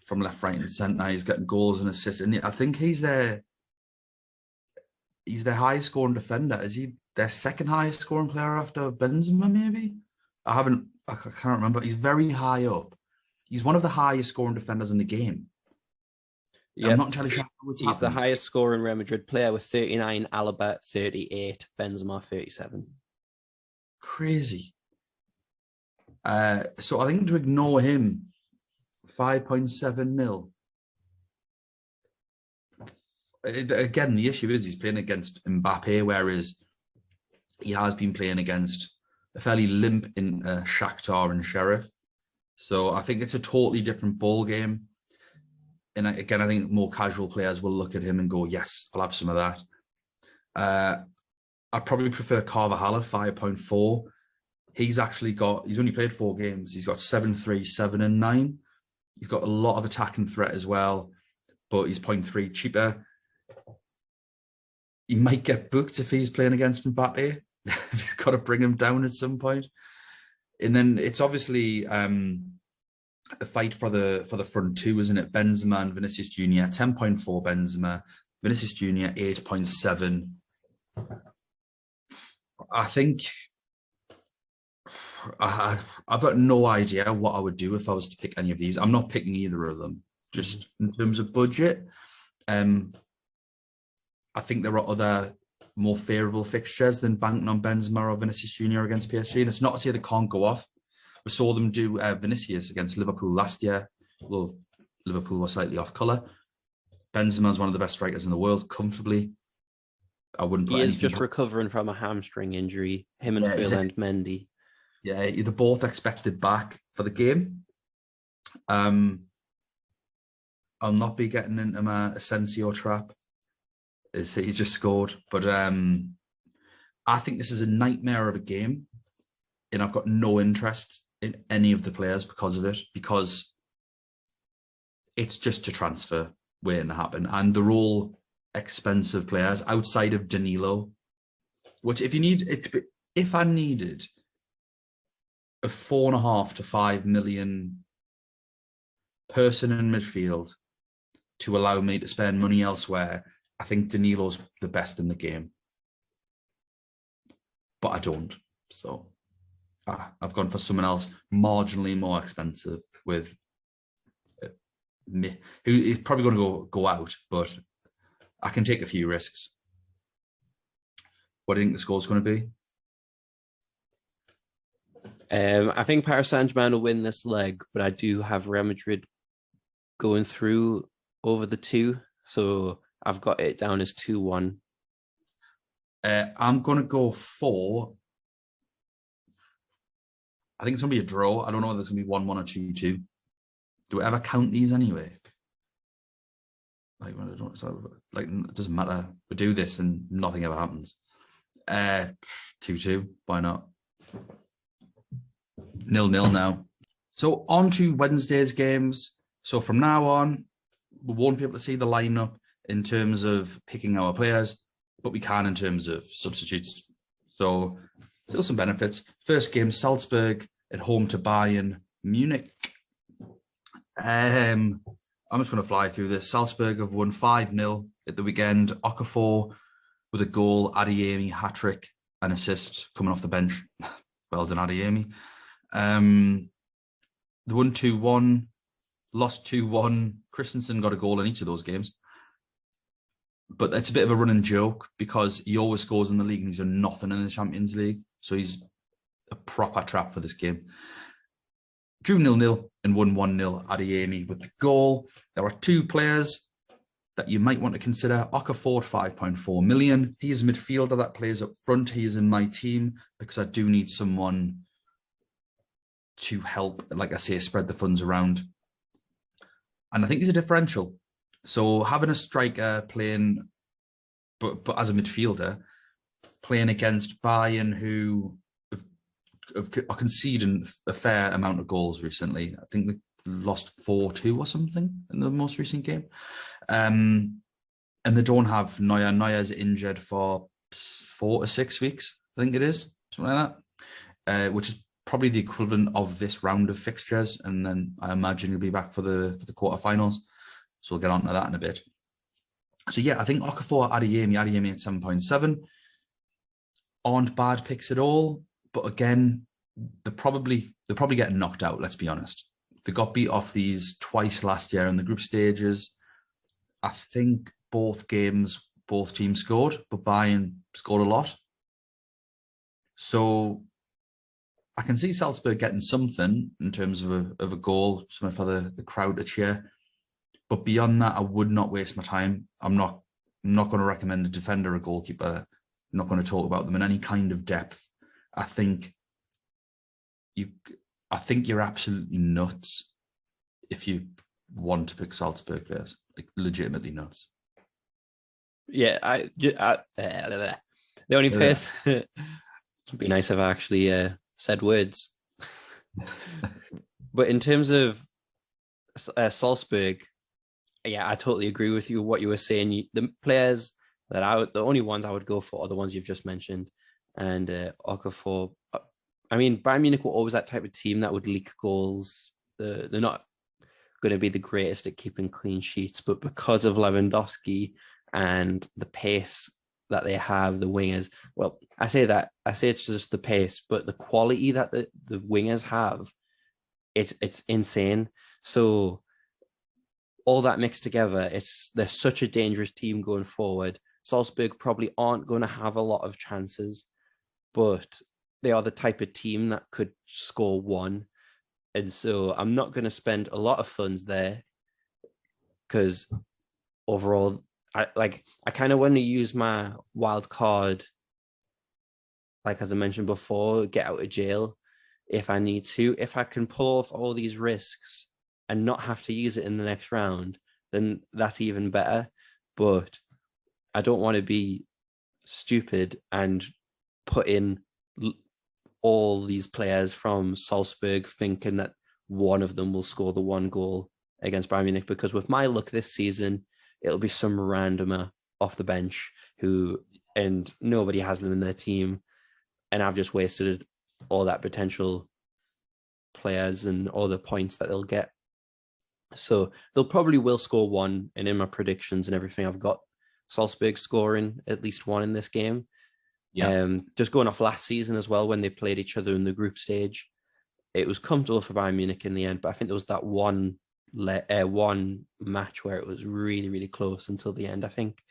from left, right, and centre. He's getting goals and assists, and I think he's their highest scoring defender. Is he their second highest scoring player after Benzema? Maybe I can't remember. He's very high up. He's one of the highest scoring defenders in the game.
Yep.
I'm not entirely sure what's
He's
happened.
the highest scoring Real Madrid player with 39, Alaba 38, Benzema 37.
Crazy. So I think to ignore him, 5.7 mil. Again, the issue is he's playing against Mbappe, whereas he has been playing against a fairly limp in Shakhtar and Sheriff. So I think it's a totally different ball game. And again, I think more casual players will look at him and go, yes, I'll have some of that. I'd probably prefer Carvajal at 5.4. He's only played 4 games. He's got 7-3, 7 and 9. He's got a lot of attacking threat as well, but he's 0.3 cheaper. He might get booked if he's playing against Mbappe. He's got to bring him down at some point. And then it's obviously a fight for the front two, isn't it? Benzema and Vinicius Jr. 10.4 Benzema, Vinicius Jr. 8.7. I think I've got no idea what I would do if I was to pick any of these. I'm not picking either of them, just in terms of budget. I think there are other more favourable fixtures than banking on Benzema or Vinicius Jr. against PSG. And it's not to say they can't go off. We saw them do Vinicius against Liverpool last year. Well, Liverpool were slightly off colour. Benzema is one of the best strikers in the world, comfortably. I wouldn't.
He is just recovering from a hamstring injury. Him and Phil and Mendy.
Yeah, they're both expected back for the game. I'll not be getting into my Asensio trap. He just scored, but I think this is a nightmare of a game, and I've got no interest in any of the players because of it, because it's just a transfer waiting to happen, and they're all expensive players outside of Danilo, which if I needed a 4.5 to 5 million person in midfield to allow me to spend money elsewhere, I think Danilo's the best in the game, but I don't. So I've gone for someone else marginally more expensive with me, who is probably going to go out, but I can take a few risks. What do you think the score's going to be?
I think Paris Saint-Germain will win this leg, but I do have Real Madrid going through over the 2. So I've got it down as 2-1.
I'm going to go for, I think it's going to be a draw. I don't know whether it's going to be 1-1 or 2-2. Do we ever count these anyway? It doesn't matter. We do this and nothing ever happens. 2-2. Why not? 0-0 now. So on to Wednesday's games. So from now on, we won't be able to see the lineup in terms of picking our players, but we can in terms of substitutes. So still some benefits. First game, Salzburg at home to Bayern Munich. I'm just going to fly through this. Salzburg have won 5-0 at the weekend. Okafor with a goal, Adeyemi hat-trick, an assist coming off the bench. Well done, Adeyemi. They won 2-1, lost 2-1. Christensen got a goal in each of those games. But it's a bit of a running joke because he always scores in the league and he's done nothing in the Champions League. So he's a proper trap for this game. Drew 0-0 and won 1-0. Adeyemi with the goal. There are 2 players that you might want to consider. Okafor, 5.4 million. He is a midfielder that plays up front. He is in my team because I do need someone to help, like I say, spread the funds around. And I think he's a differential. So having a striker playing, but as a midfielder, playing against Bayern, who are conceding a fair amount of goals recently. I think they lost 4-2 or something in the most recent game. and they don't have Neuer. Neuer's injured for 4 to 6 weeks, I think it is, something like that, which is probably the equivalent of this round of fixtures. And then I imagine he'll be back for the quarterfinals. So we'll get on to that in a bit. So yeah, I think Okafor, Adeyemi at 7.7 aren't bad picks at all. But again, they're probably getting knocked out, let's be honest. They got beat off these twice last year in the group stages. I think both games, both teams scored, but Bayern scored a lot. So I can see Salzburg getting something in terms of a goal, something for the crowd to cheer. But beyond that, I would not waste my time. I'm not going to recommend a defender or a goalkeeper. I'm not going to talk about them in any kind of depth. I think you're absolutely nuts if you want to pick Salzburg players. Like legitimately nuts.
Yeah, the only place it'd be nice if I actually said words. But in terms of Salzburg, yeah, I totally agree with you. What you were saying, the players the only ones I would go for are the ones you've just mentioned, and Okafor. I mean, Bayern Munich were always that type of team that would leak goals. They're not going to be the greatest at keeping clean sheets, but because of Lewandowski and the pace that they have, the wingers. Well, I say it's just the pace, but the quality that the wingers have, it's insane. So all that mixed together, they're such a dangerous team going forward. Salzburg probably aren't going to have a lot of chances, but they are the type of team that could score one. And so I'm not going to spend a lot of funds there because overall, I kind of want to use my wild card, like as I mentioned before, get out of jail if I need to. If I can pull off all these risks and not have to use it in the next round, then that's even better. But I don't want to be stupid and put in all these players from Salzburg thinking that one of them will score the one goal against Bayern Munich, because with my luck this season, it'll be some randomer off the bench and nobody has them in their team. And I've just wasted all that potential players and all the points that they'll get. So they'll probably will score one. And in my predictions and everything, I've got Salzburg scoring at least one in this game. Yeah. Just going off last season as well, when they played each other in the group stage, it was comfortable for Bayern Munich in the end. But I think there was that one match where it was really, really close until the end. I think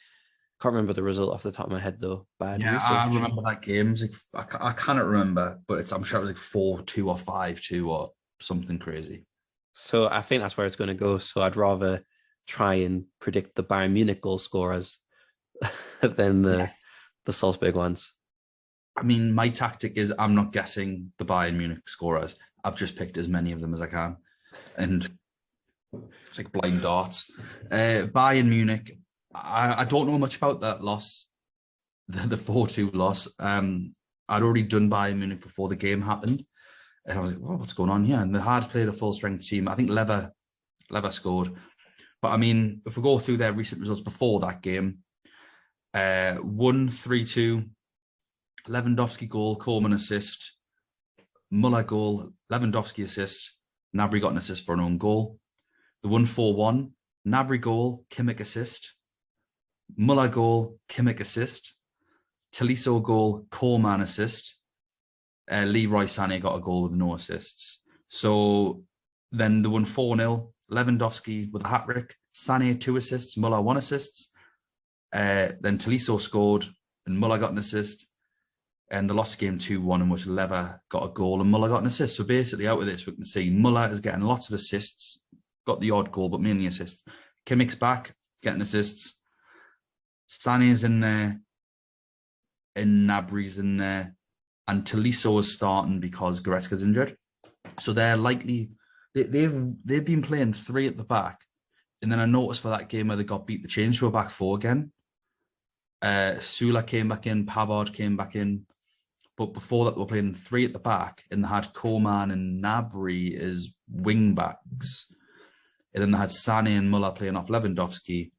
can't remember the result off the top of my head though. Bad research.
I remember that game. I cannot remember, but I'm sure it was like 4-2 or 5-2 or something crazy.
So I think that's where it's going to go. So I'd rather try and predict the Bayern Munich goal scorers than the Salzburg ones.
I mean, my tactic is I'm not guessing the Bayern Munich scorers. I've just picked as many of them as I can. And it's like blind darts. Bayern Munich, I don't know much about that loss, the 4-2 loss. I'd already done Bayern Munich before the game happened. And I was like, well, what's going on here? And they had played a full-strength team. I think Lever scored. But I mean, if we go through their recent results before that game, 1-3-2, Lewandowski goal, Coleman assist, Muller goal, Lewandowski assist, Gnabry got an assist for an own goal. The 1-4-1, Gnabry goal, Kimmich assist, Muller goal, Kimmich assist, Tolisso goal, Coleman assist, Leroy Sané got a goal with no assists. So then the 1-4-0, Lewandowski with a hat-trick, Sané 2 assists, Muller 1 assist. Then Tolisso scored and Muller got an assist. And they lost the game 2-1, in which Lever got a goal and Muller got an assist. So basically out of this, we can see Muller is getting lots of assists, got the odd goal, but mainly assists. Kimmich's back, getting assists. Sané's in there. And Gnabry's in there. And Tolisso is starting because Goretzka's injured. So they're likely, they've been playing 3 at the back. And then I noticed for that game where they got beat, they changed to a back 4 again. Sula came back in, Pavard came back in. But before that, they were playing 3 at the back, and they had Coleman and Gnabry as wing backs. And then they had Sané and Muller playing off Lewandowski,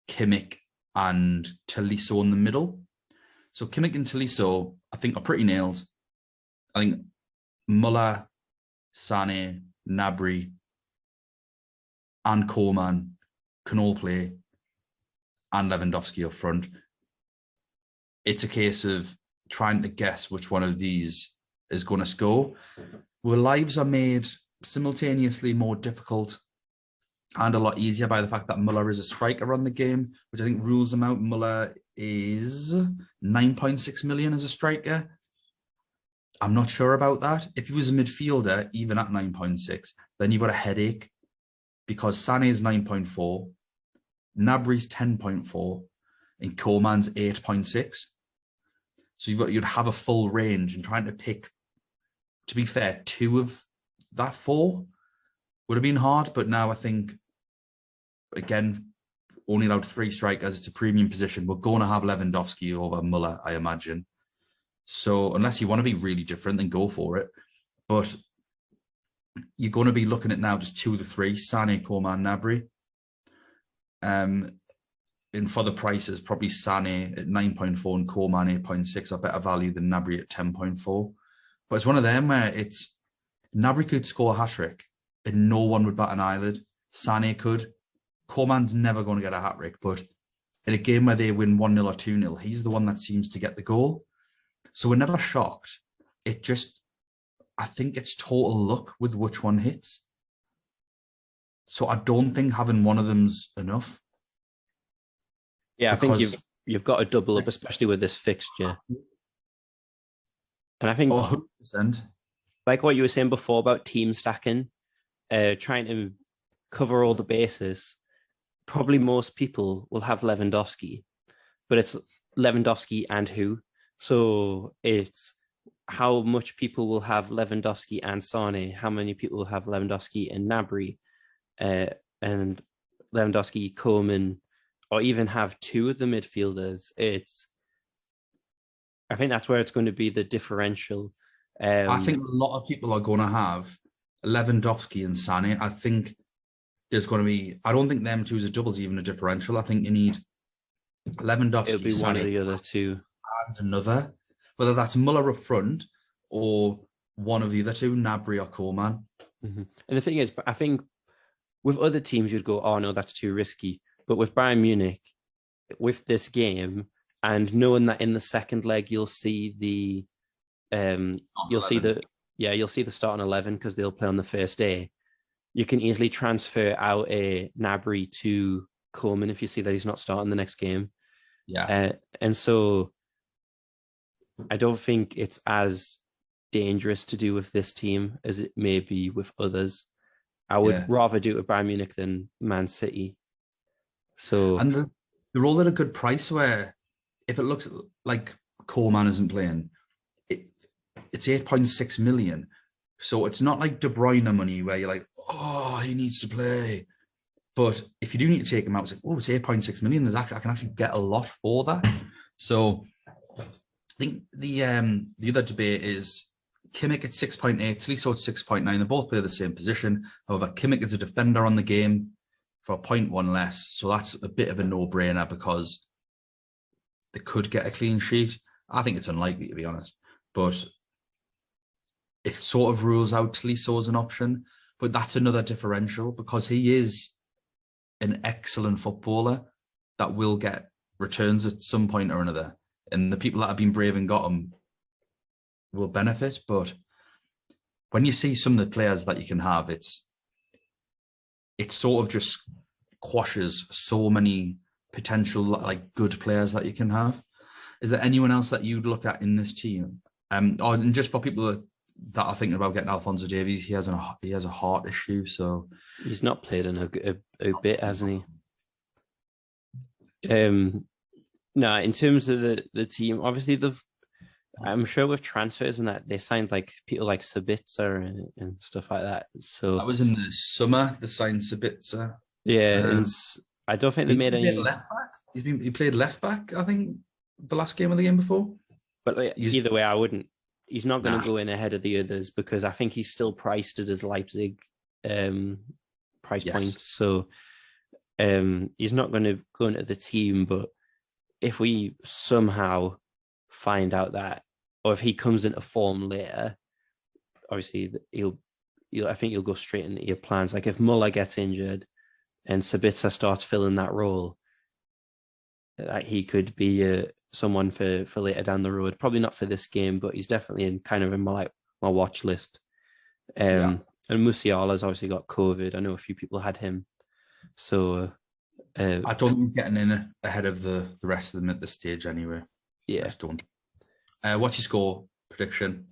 Kimmich and Tolisso in the middle. So Kimmich and Tolisso, I think, are pretty nailed. I think Muller, Sané, Gnabry, and Koeman can all play, and Lewandowski up front. It's a case of trying to guess which one of these is going to score. Where lives are made simultaneously more difficult and a lot easier by the fact that Muller is a striker on the game, which I think rules him out. Muller is 9.6 million as a striker. I'm not sure about that. If he was a midfielder, even at 9.6, then you've got a headache because Sané is 9.4, Gnabry's 10.4, and Koeman's 8.6. So you'd have a full range, and trying to pick, to be fair, 2 of that 4 would have been hard. But now I think, again, only allowed 3 strikers. It's a premium position. We're going to have Lewandowski over Muller, I imagine. So unless you want to be really different, then go for it. But you're going to be looking at now just 2 of the 3, Sané, Koeman, Gnabry. And for the prices, probably Sané at 9.4 and Koeman 8.6 are better value than Gnabry at 10.4. But it's one of them where it's Gnabry could score a hat-trick and no one would bat an eyelid. Sané could. Koeman's never going to get a hat-trick, but in a game where they win 1-0 or 2-0, he's the one that seems to get the goal. So we're never shocked. It just, I think it's total luck with which one hits. So I don't think having one of them's enough.
Yeah, I think you've got to double up, especially with this fixture. And I think,
100%.
Like what you were saying before about team stacking, trying to cover all the bases, probably most people will have Lewandowski, but it's Lewandowski and who. So it's how much people will have Lewandowski and Sané, how many people will have Lewandowski and Gnabry, and Lewandowski, Koeman, or even have 2 of the midfielders. I think that's where it's going to be the differential.
I think a lot of people are going to have Lewandowski and Sané. I think there's going to be, I don't think them 2 as a doubles even a differential. I think you need Lewandowski,
it'll be
Sané,
one of the other 2.
and another, whether that's Muller up front or one of the other 2, Gnabry or Koeman.
Mm-hmm. And the thing is, I think with other teams, you'd go, oh no, that's too risky. But with Bayern Munich, with this game, and knowing that in the second leg you'll see the starting 11 because they'll play on the first day, you can easily transfer out a Gnabry to Koeman if you see that he's not starting the next game.
Yeah.
And so I don't think it's as dangerous to do with this team as it may be with others. I would rather do it with Bayern Munich than Man City. So,
and they're all at a good price where if it looks like Koeman isn't playing, it's 8.6 million. So it's not like De Bruyne money where you're like, oh, he needs to play. But if you do need to take him out, it's like, oh, it's 8.6 million. I can actually get a lot for that. So I think the other debate is Kimmich at 6.8, Tolisso at 6.9. They both play the same position. However, Kimmich is a defender on the game for 0.1 less. So that's a bit of a no-brainer because they could get a clean sheet. I think it's unlikely, to be honest. But it sort of rules out Tolisso as an option. But that's another differential because he is an excellent footballer that will get returns at some point or another. And the people that have been brave and got him will benefit. But when you see some of the players that you can have, it sort of just quashes so many potential like good players that you can have. Is there anyone else that you'd look at in this team? And just for people that are thinking about getting Alphonso Davies, he has a heart issue, so
he's not played in a bit, hasn't he? No, in terms of the team, obviously I'm sure with transfers and that they signed like people like Sabitzer and stuff like that. So
that was in the summer. They signed Sabitzer.
Yeah, and I don't think they made any
left back. He played left back, I think, the last game of the game before.
But either way, I wouldn't. He's not going to go in ahead of the others because I think he's still priced at his Leipzig price point. So he's not going to go into the team. But if we somehow find out that, or if he comes into form later, obviously I think you'll go straight into your plans. Like if Muller gets injured and Sabitzer starts filling that role, he could be someone for later down the road. Probably not for this game, but he's definitely in my watch list. And Musiala's obviously got COVID. I know a few people had him. So
I don't think he's getting in ahead of the rest of them at this stage anyway.
Yeah.
I just don't. What's your score prediction?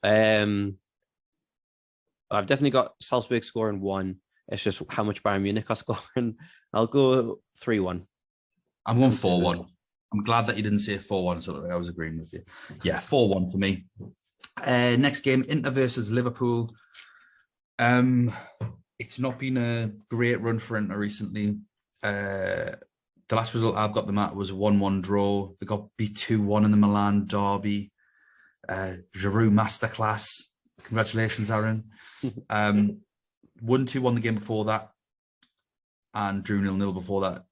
I've definitely got Salzburg scoring 1. It's just how much Bayern Munich are scoring. I'll go 3-1.
I'm going 4-1. I'm glad that you didn't say 4-1, so I was agreeing with you. Yeah, 4-1 for me. Next game, Inter versus Liverpool. It's not been a great run for Inter recently. The last result I've got them at was a 1-1 draw. They got beat 2-1 in the Milan derby. Giroud masterclass. Congratulations, Aaron. 1-2 won the game before that, and drew 0-0 before that.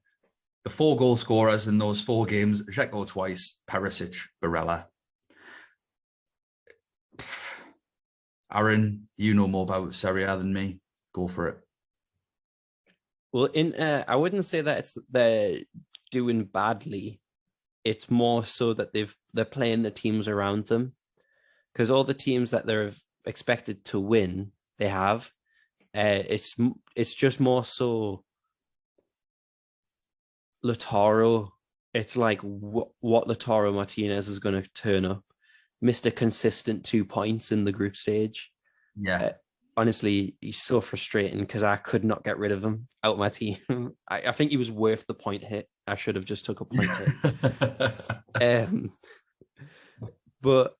The 4 goal scorers in those 4 games: Dzeko twice, Perisic, Barella. Aaron, you know more about Serie A than me. Go for it.
Well, I wouldn't say that they're doing badly. It's more so that they're playing the teams around them, because all the teams that they're expected to win, they have. It's just more so Lautaro. It's like what Lautaro Martinez is going to turn up. Mr. Consistent 2 points in the group stage.
Yeah.
Honestly, he's so frustrating because I could not get rid of him out of my team. I think he was worth the point hit. I should have just took a point hit. But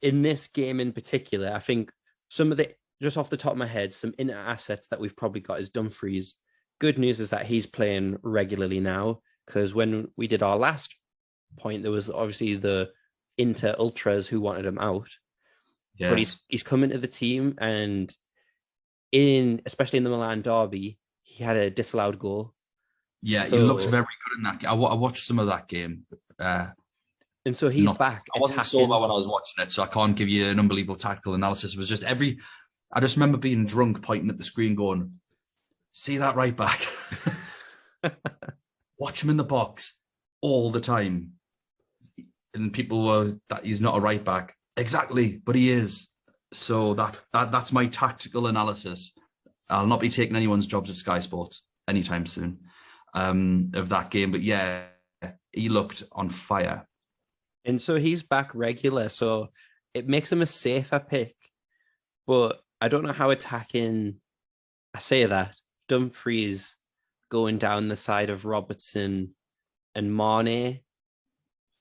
in this game in particular, I think some of just off the top of my head, some Inter assets that we've probably got is Dumfries. Good news is that he's playing regularly now, because when we did our last point, there was obviously the Inter ultras who wanted him out. Yes. But he's come into the team, and especially in the Milan derby, he had a disallowed goal.
Yeah, he looked very good in that game. I watched some of that game.
And so he's back.
I wasn't sober when I was watching it, so I can't give you an unbelievable tactical analysis. It was just I just remember being drunk, pointing at the screen going, see that right back? Watch him in the box all the time. And people were, that he's not a right back. Exactly, but he is. So that's my tactical analysis. I'll not be taking anyone's jobs at Sky Sports anytime soon of that game. But yeah, he looked on fire.
And so he's back regular, so it makes him a safer pick. But I don't know how attacking, I say that, Dumfries going down the side of Robertson and Mane,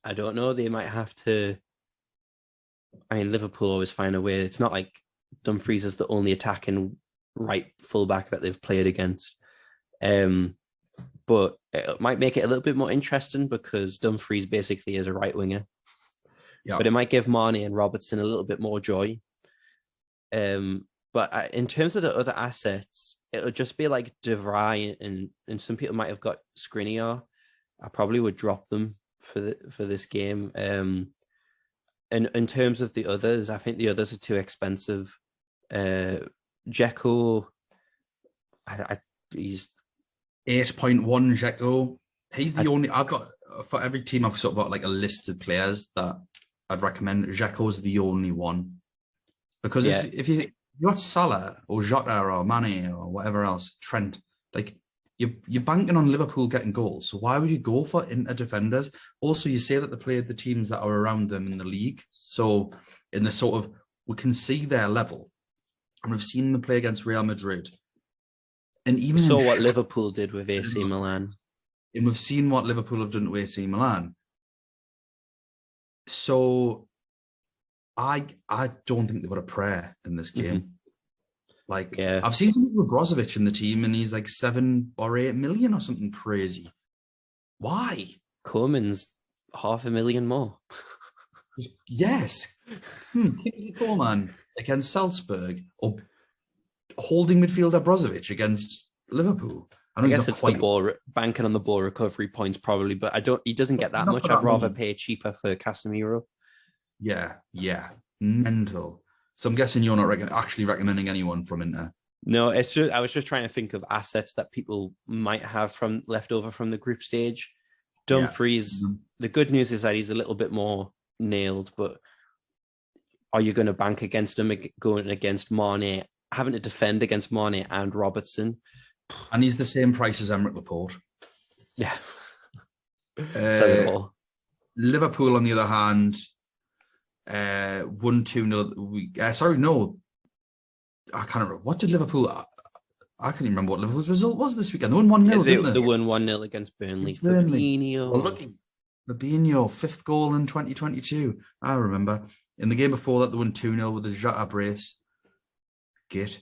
I don't know. They might have to, Liverpool always find a way. It's not like Dumfries is the only attacking right fullback that they've played against. But it might make it a little bit more interesting because Dumfries basically is a right winger. Yeah. But it might give Mane and Robertson a little bit more joy. But in terms of the other assets, it'll just be like De Vrij and some people might have got Skriniar. I probably would drop them for this game. And in terms of the others, I think the others are too expensive. Dzeko, he's
8.1. Dzeko, he's the only. I've got for every team. I've sort of got like a list of players that I'd recommend. Dzeko's the only one because if you got Salah or Jota or Mane or whatever else, Trent, like you're banking on Liverpool getting goals. So why would you go for Inter defenders? Also, you say that they played the teams that are around them in the league. So in the sort of, we can see their level. And we've seen them play against Real Madrid. And even
saw what Liverpool did with AC Milan.
And we've seen what Liverpool have done to AC Milan. So I don't think they've got a prayer in this game. Mm-hmm. Like, I've seen something with Brozovic in the team, and he's like 7 or 8 million or something crazy. Why?
Coleman's 500,000 more.
Yes. Kingsley Coleman against Salzburg, or holding midfielder Brozovic against Liverpool. I know
I
he's
guess
not
it's the
quite.
ball banking on the ball recovery points probably, but I don't. He doesn't get that
Not
much.
for
I'd
that
rather
money.
pay cheaper for Casemiro.
Yeah, mental. So I'm guessing you're not actually recommending anyone from Inter.
No, it's just I was just trying to think of assets that people might have from left over from the group stage.
Yeah.
Dumfries. The good news is that he's a little bit more nailed, but are you going to bank against him going against Mane, having to defend against Mane and Robertson?
And he's the same price as Emerick Laporte.
Yeah, says it all.
Liverpool, on the other hand, won 2-0. Sorry, no, I can't remember. What did Liverpool? I can't even remember what Liverpool's result was this weekend. They won 1-0, didn't they?
They won 1-0 against Burnley.
Burnley.
Fabinho.
Well, lucky. Fabinho, 5th goal in 2022. I remember. In the game before that, they won 2-0 with the Jota brace. Git.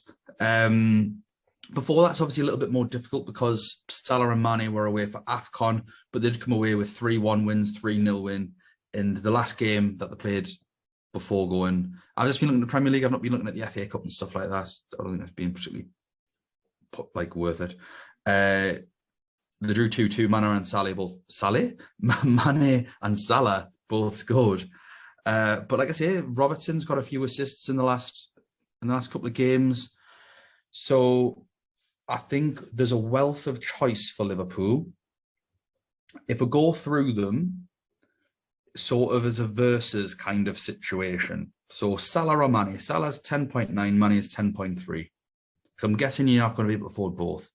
Before that's obviously a little bit more difficult because Salah and Mane were away for AFCON, but they'd come away with 3-1 wins, 3-0 win. And the last game that they played before going, I've just been looking at the Premier League. I've not been looking at the FA Cup and stuff like that. I don't think that's been particularly worth it. They drew 2-2. Mane and Salah both scored. But like I say, Robertson's got a few assists in the last couple of games. So I think there's a wealth of choice for Liverpool. If we go through them, sort of as a versus kind of situation. So Salah or Mane? Salah's 10.9, Mane is 10.3. So I'm guessing you're not going to be able to afford both.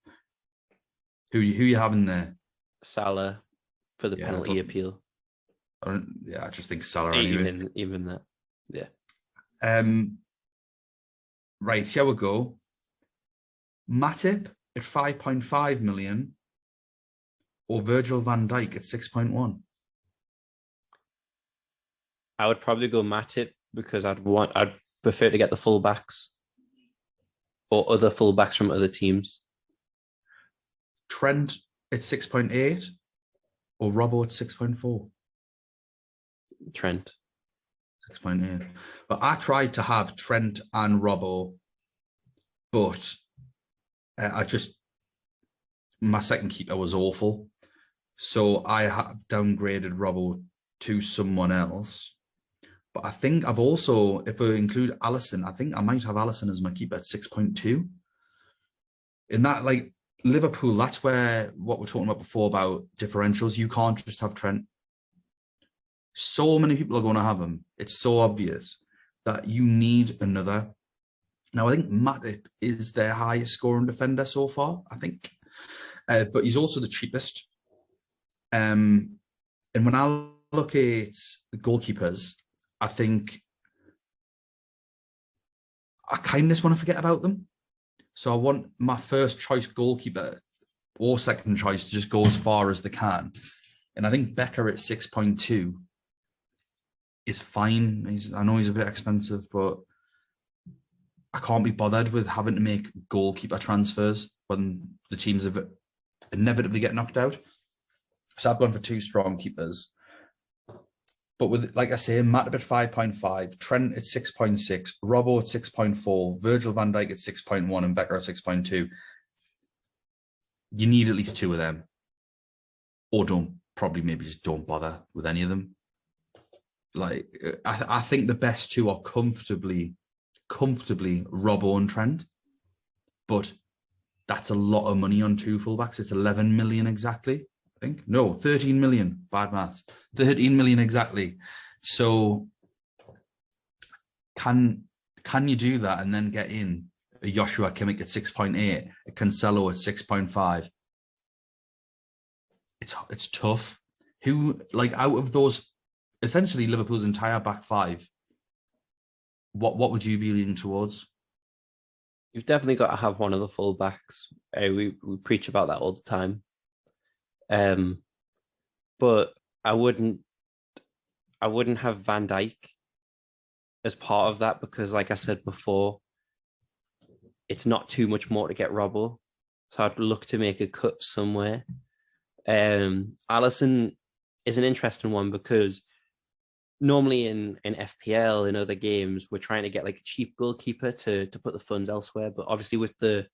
Who you having there?
Salah for the penalty appeal.
I just think Salah anyway.
Even that. Yeah.
Right, here we go. Matip at 5.5 million or Virgil van Dijk at 6.1?
I would probably go Matip because I'd prefer to get the fullbacks or other fullbacks from other teams.
Trent at 6.8 or Robbo at 6.4?
Trent.
6.8. But I tried to have Trent and Robbo, but my second keeper was awful. So I have downgraded Robbo to someone else. But I think I've also, if I include Alisson, I think I might have Alisson as my keeper at 6.2. In that, like, Liverpool, that's where what we're talking about before about differentials. You can't just have Trent. So many people are going to have him. It's so obvious that you need another. Now, I think Matip is their highest scoring defender so far, I think. But he's also the cheapest. And when I look at the goalkeepers, I think I kind of just want to forget about them. So I want my first choice goalkeeper or second choice to just go as far as they can. And I think Becker at 6.2 is fine. I know he's a bit expensive, but I can't be bothered with having to make goalkeeper transfers when the teams have inevitably get knocked out. So I've gone for two strong keepers. But with, like I say, Matip at 5.5, Trent at 6.6, Robbo at 6.4, Virgil van Dijk at 6.1, and Becker at 6.2. You need at least two of them. Or maybe just don't bother with any of them. Like, I think the best two are comfortably Robbo and Trent. But that's a lot of money on two fullbacks. It's 11 million exactly. I think. No, 13 million. Bad maths. 13 million exactly. So can you do that and then get in a Joshua Kimmich at 6.8, a Cancelo at 6.5? It's tough. Who, like, out of those, essentially Liverpool's entire back five, what would you be leaning towards?
You've definitely got to have one of the fullbacks. We preach about that all the time. But I wouldn't have Van Dijk as part of that because, like I said before, it's not too much more to get Robbo. So I'd look to make a cut somewhere. Alisson is an interesting one because normally in FPL, in other games, we're trying to get like a cheap goalkeeper to put the funds elsewhere. But obviously with the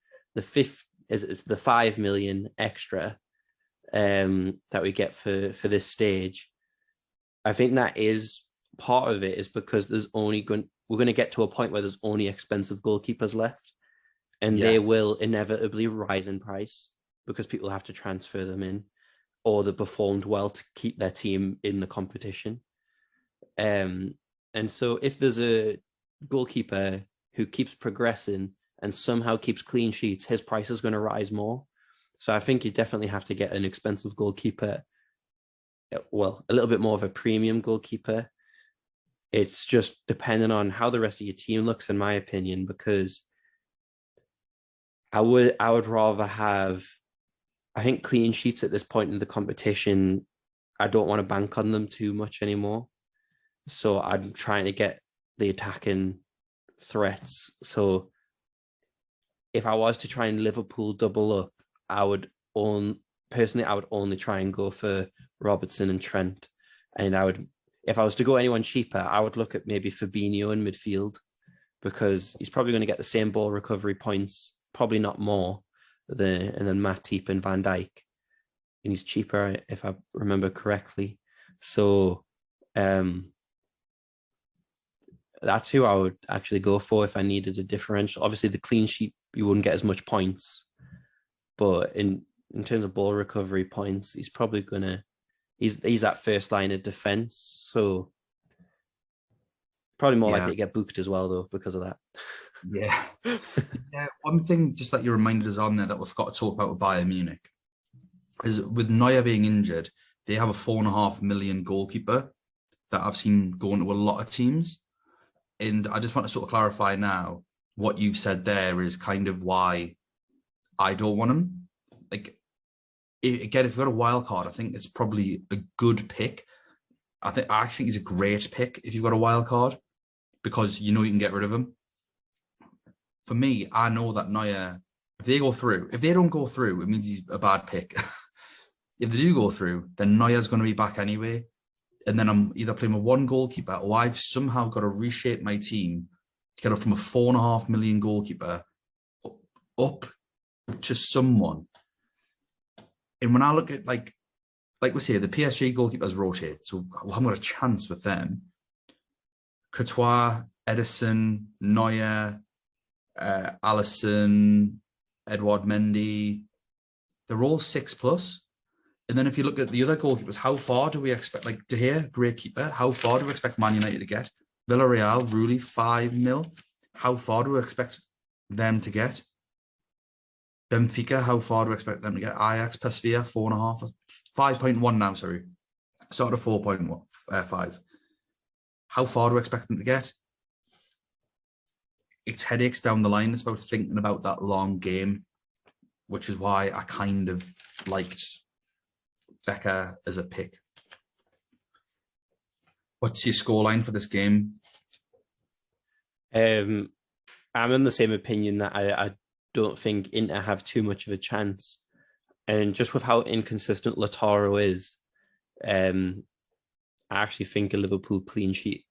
is the 5 million extra that we get for this stage. I think that is part of it, is because we're going to get to a point where there's only expensive goalkeepers left, and they will inevitably rise in price because people have to transfer them in, or they performed well to keep their team in the competition. And so if there's a goalkeeper who keeps progressing and somehow keeps clean sheets, his price is going to rise more. So I think you definitely have to get an expensive goalkeeper, well, a little bit more of a premium goalkeeper. It's just depending on how the rest of your team looks, in my opinion, because I would rather have, I think, clean sheets at this point in the competition. I don't want to bank on them too much anymore. So I'm trying to get the attacking threats. So if I was to try and Liverpool double up, I would only try and go for Robertson and Trent. And if I was to go anyone cheaper, I would look at maybe Fabinho in midfield, because he's probably going to get the same ball recovery points, probably not more, and then Matip and Van Dijk. And he's cheaper, if I remember correctly. So that's who I would actually go for if I needed a differential. Obviously, the clean sheet, you wouldn't get as much points. But in terms of ball recovery points, he's probably going to... He's that first line of defense, so probably more likely to get booked as well, though, because of that.
Yeah. One thing just that you reminded us on there that we've got to talk about with Bayern Munich is, with Neuer being injured, they have a 4.5 million goalkeeper that I've seen going to a lot of teams. And I just want to sort of clarify now, what you've said there is kind of why I don't want him. Like, again, if you've got a wild card, I think it's probably a good pick. I actually think he's a great pick if you've got a wild card, because you know you can get rid of him. For me, I know that Neuer, if they don't go through, it means he's a bad pick. If they do go through, then Neuer's going to be back anyway. And then I'm either playing with one goalkeeper, or I've somehow got to reshape my team to get up from a 4.5 million goalkeeper up to someone. And when I look at, like we say, the PSG goalkeepers rotate, so I haven't got a chance with them. Courtois, Edison, Neuer, Alisson, Edouard Mendy, they're all 6+. And then if you look at the other goalkeepers, how far do we expect, like De Gea, great keeper, how far do we expect Man United to get? Villarreal, Rulli, 5 mil. How far do we expect them to get? Benfica, how far do we expect them to get? Ajax, PSV, 4.5, 5.1 now, sorry. Sort of 4.5. How far do we expect them to get? It's headaches down the line. It's about thinking about that long game, which is why I kind of liked Becker as a pick. What's your scoreline for this game?
I'm in the same opinion that I don't think Inter have too much of a chance. And just with how inconsistent Lautaro is, I actually think a Liverpool clean sheet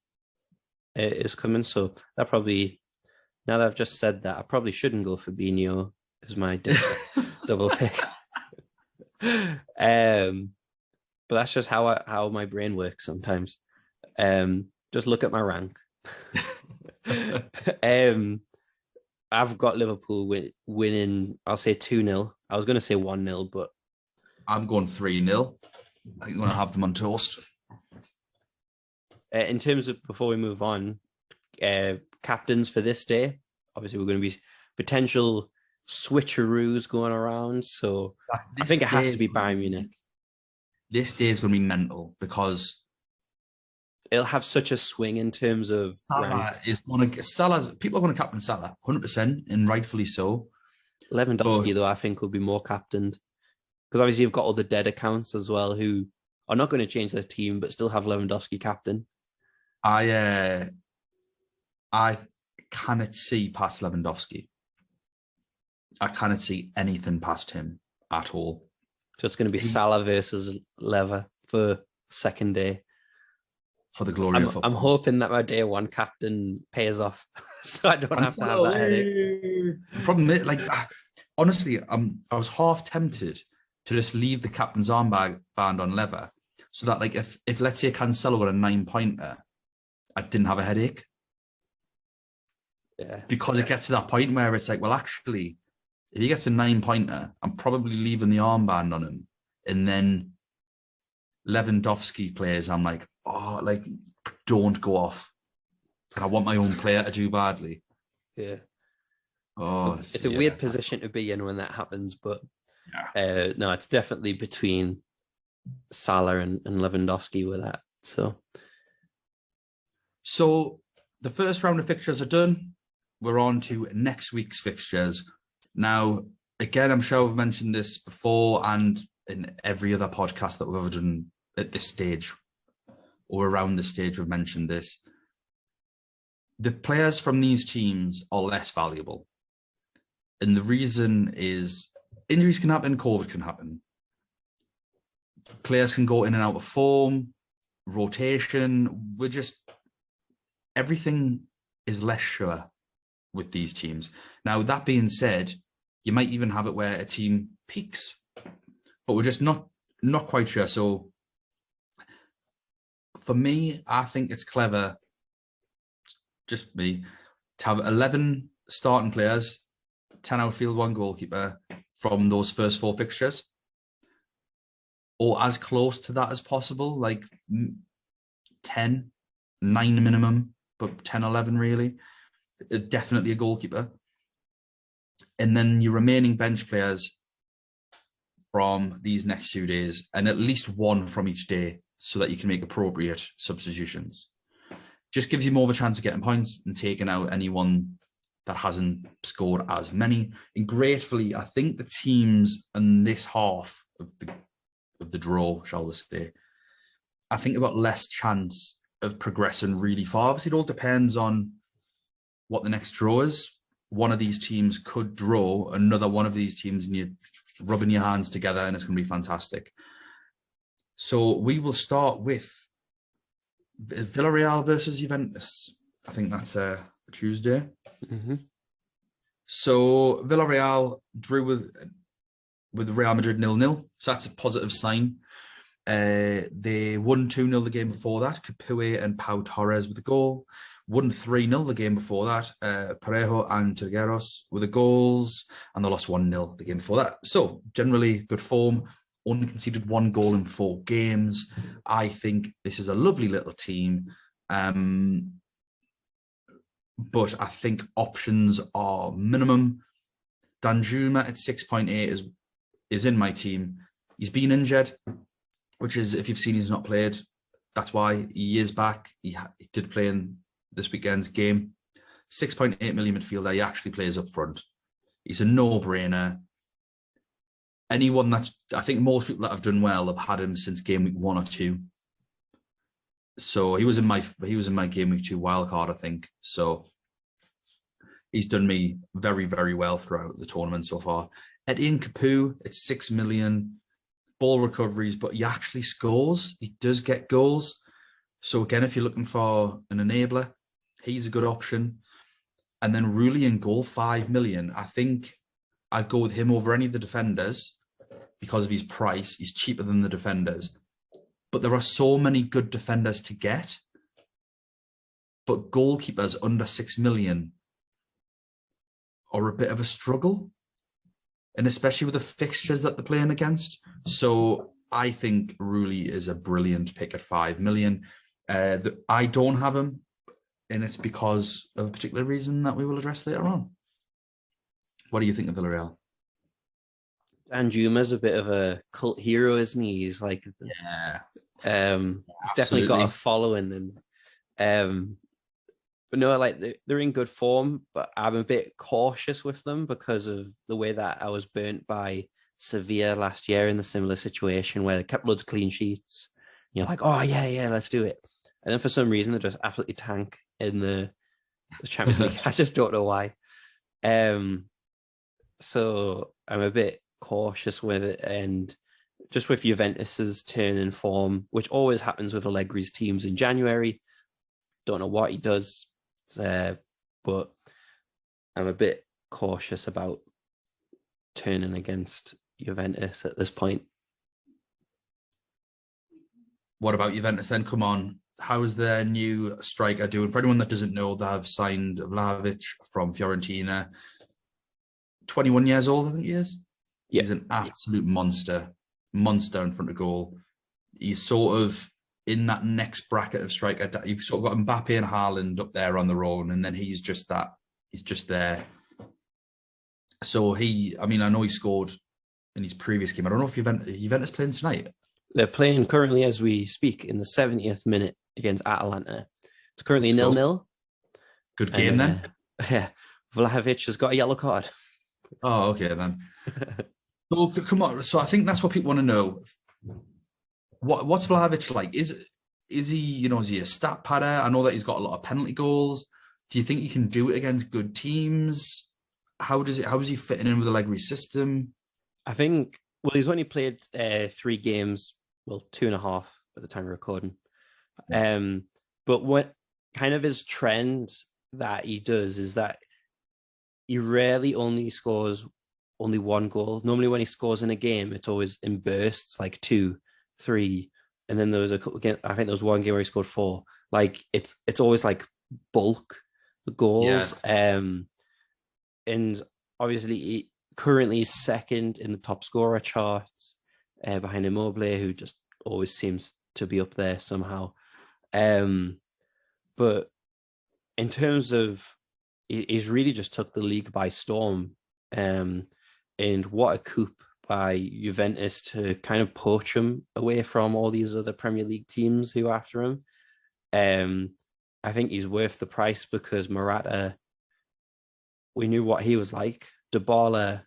is coming. So that probably, now that I've just said that, I probably shouldn't go for Fabinho as my double pick. But that's just how my brain works sometimes. Just look at my rank. I've got Liverpool winning, I'll say 2-0. I was going to say 1-0, but
I'm going 3-0. I think I'm going to have them on toast.
In terms of, before we move on, captains for this day, obviously we're going to be potential switcheroos going around. So I think it has to be Bayern Munich.
This day is going to be mental because
it'll have such a swing in terms of
Salah people are going to captain Salah 100%, and rightfully so.
Lewandowski, though, I think will be more captained, because obviously you've got all the dead accounts as well who are not going to change their team but still have Lewandowski captain.
I cannot see past Lewandowski. I cannot see anything past him at all.
So it's going to be Salah versus Lever for second day.
For the glory of football.
I'm hoping that my day one captain pays off, so I don't have to have that headache.
The problem is, honestly, I was half tempted to just leave the captain's armband on leather, so that like if let's say Cancelo got a 9-pointer, I didn't have a headache.
Yeah.
Because it gets to that point where it's like, well, actually, if he gets a 9-pointer, I'm probably leaving the armband on him, and then Lewandowski plays. I'm like, oh, like don't go off. And I want my own player to do badly.
Yeah.
Oh,
it's a weird position to be in when that happens, but no, it's definitely between Salah and Lewandowski with that.
So the first round of fixtures are done. We're on to next week's fixtures. Now, again, I'm sure I've mentioned this before and in every other podcast that we've ever done at this stage or around this stage, we've mentioned this. The players from these teams are less valuable. And the reason is injuries can happen, COVID can happen. Players can go in and out of form, rotation. Everything is less sure with these teams. Now, that being said, you might even have it where a team peaks, but we're just not quite sure. So for me, I think it's clever, just me, to have 11 starting players, 10 outfield, 1 goalkeeper from those first 4 fixtures, or as close to that as possible, like 10, 9 minimum, but 10, 11 really. Definitely a goalkeeper. And then your remaining bench players from these next few days, and at least 1 from each day so that you can make appropriate substitutions. Just gives you more of a chance of getting points and taking out anyone that hasn't scored as many. And gratefully, I think the teams in this half of the draw, shall we say, I think they've got less chance of progressing really far. Obviously, it all depends on what the next draw is. One of these teams could draw another one of these teams, and you're rubbing your hands together, and it's going to be fantastic. So we will start with Villarreal versus Juventus. I think that's a Tuesday.
Mm-hmm.
So Villarreal drew with Real Madrid 0-0. So that's a positive sign. They won 2-0 the game before that. Capoue and Pau Torres with a goal. Won 3-0 the game before that. Parejo and Trigueros with the goals. And they lost 1-0 the game before that. So generally good form. Only conceded 1 goal in 4 games. I think this is a lovely little team. But I think options are minimum. Danjuma at 6.8 is in my team. He's been injured, which is, if you've seen he's not played, that's why he is back. He did play in this weekend's game. 6.8 million midfielder. He actually plays up front. He's a no-brainer. Anyone I think most people that have done well have had him since game week 1 or 2. So he was in my game week 2 wildcard, I think. So he's done me very, very well throughout the tournament so far. Etienne Capoue, it's 6 million. Ball recoveries, but he actually scores. He does get goals. So again, if you're looking for an enabler, he's a good option. And then Rulli in goal, 5 million. I think I'd go with him over any of the defenders because of his price. He's cheaper than the defenders. But there are so many good defenders to get. But goalkeepers under 6 million are a bit of a struggle. And especially with the fixtures that they're playing against. So I think Rulli is a brilliant pick at 5 million. I don't have him, and it's because of a particular reason that we will address later on. What do you think of Villarreal?
Danjuma's a bit of a cult hero, isn't he? He's like, he's definitely got a following, and but no, like they're in good form, but I'm a bit cautious with them because of the way that I was burnt by Sevilla last year in the similar situation where they kept loads of clean sheets. You're like, oh yeah, let's do it. And then for some reason they just absolutely tank in the Champions League. I just don't know why. So I'm a bit cautious with it, and just with Juventus's turn in form, which always happens with Allegri's teams in January. Don't know what he does. But I'm a bit cautious about turning against Juventus at this point.
What about Juventus then? Come on. How's their new striker doing? For anyone that doesn't know, they have signed Vlahovic from Fiorentina. 21 years old, I think he is. He's an absolute monster in front of goal. He's sort of in that next bracket of striker. You've sort of got Mbappe and Haaland up there on their own, and then he's just there. So I know he scored in his previous game. I don't know if Juventus playing tonight.
They're playing currently as we speak in the 70th minute against Atalanta. It's currently 0-0.
Good game then.
Yeah, Vlahovic has got a yellow card.
Oh, okay then. So come on. So I think that's what people want to know. What's Vlahovic like? Is he a stat padder? I know that he's got a lot of penalty goals. Do you think he can do it against good teams? How is he fitting in with the Allegri system?
I think, well, he's only played 3 games, well, 2.5 at the time of recording. Yeah. But what kind of his trend that he does is that he rarely only scores only 1 goal. Normally when he scores in a game, it's always in bursts, like 2, 3. And then there was I think there was 1 game where he scored 4. Like it's always like bulk goals. Yeah. And obviously he currently is second in the top scorer charts behind Immobile, who just always seems to be up there somehow. But in terms of, he's really just took the league by storm. And what a coup by Juventus to kind of poach him away from all these other Premier League teams who are after him. I think he's worth the price because Morata, we knew what he was like. Dybala,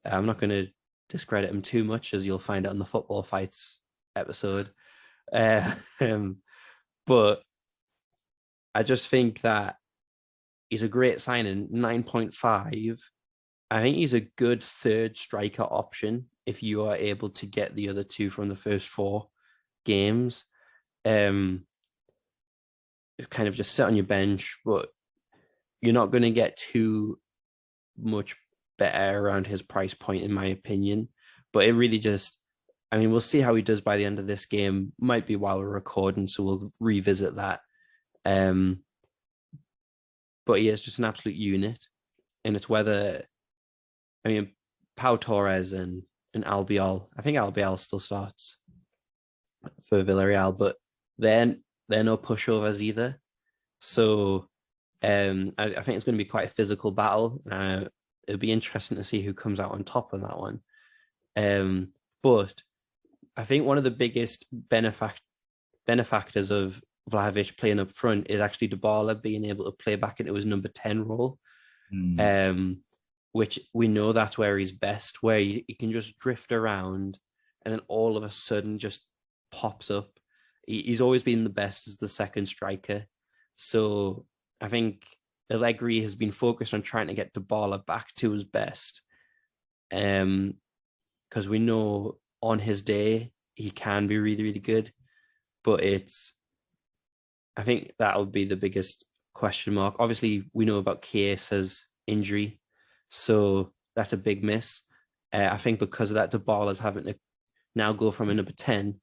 I'm not going to discredit him too much, as you'll find out in the football fights episode. But I just think that he's a great signing. 9.5. I think he's a good third striker option if you are able to get the other 2 from the first 4 games. Kind of just sit on your bench, but you're not going to get too much better around his price point, in my opinion. But it really just, we'll see how he does by the end of this game. Might be while we're recording, so we'll revisit that. But he is just an absolute unit. And it's whether, Pau Torres and Albiol, I think Albiol still starts for Villarreal, but they're no pushovers either. So I think it's going to be quite a physical battle. It'll be interesting to see who comes out on top of that one. But I think one of the biggest benefactors of Vlahovic playing up front is actually Dybala being able to play back into his number 10 role, which we know that's where he's best, where he can just drift around and then all of a sudden just pops up. He's always been the best as the second striker. So I think Allegri has been focused on trying to get Dybala back to his best. Because we know on his day, he can be really, really good. But I think that'll be the biggest question mark. Obviously, we know about Chiesa's injury. So that's a big miss. I think because of that, Dybala's having to now go from a number 10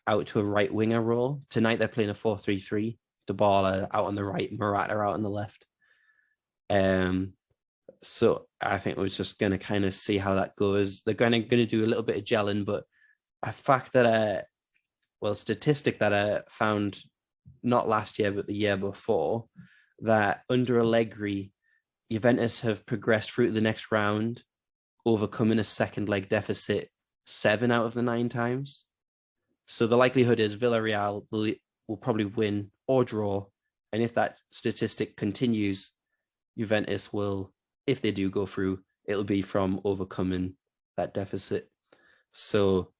out to a right winger role. Tonight, they're playing a 4-3-3. Dybala out on the right, Morata out on the left. So I think we're just going to kind of see how that goes. They're going to do a little bit of gelling, but a fact that statistic that I found not last year but the year before, that under Allegri, Juventus have progressed through to the next round, overcoming a second leg deficit 7 out of the 9 times. So the likelihood is Villarreal will probably win or draw, and if that statistic continues, Juventus will, if they do go through, it'll be from overcoming that deficit. So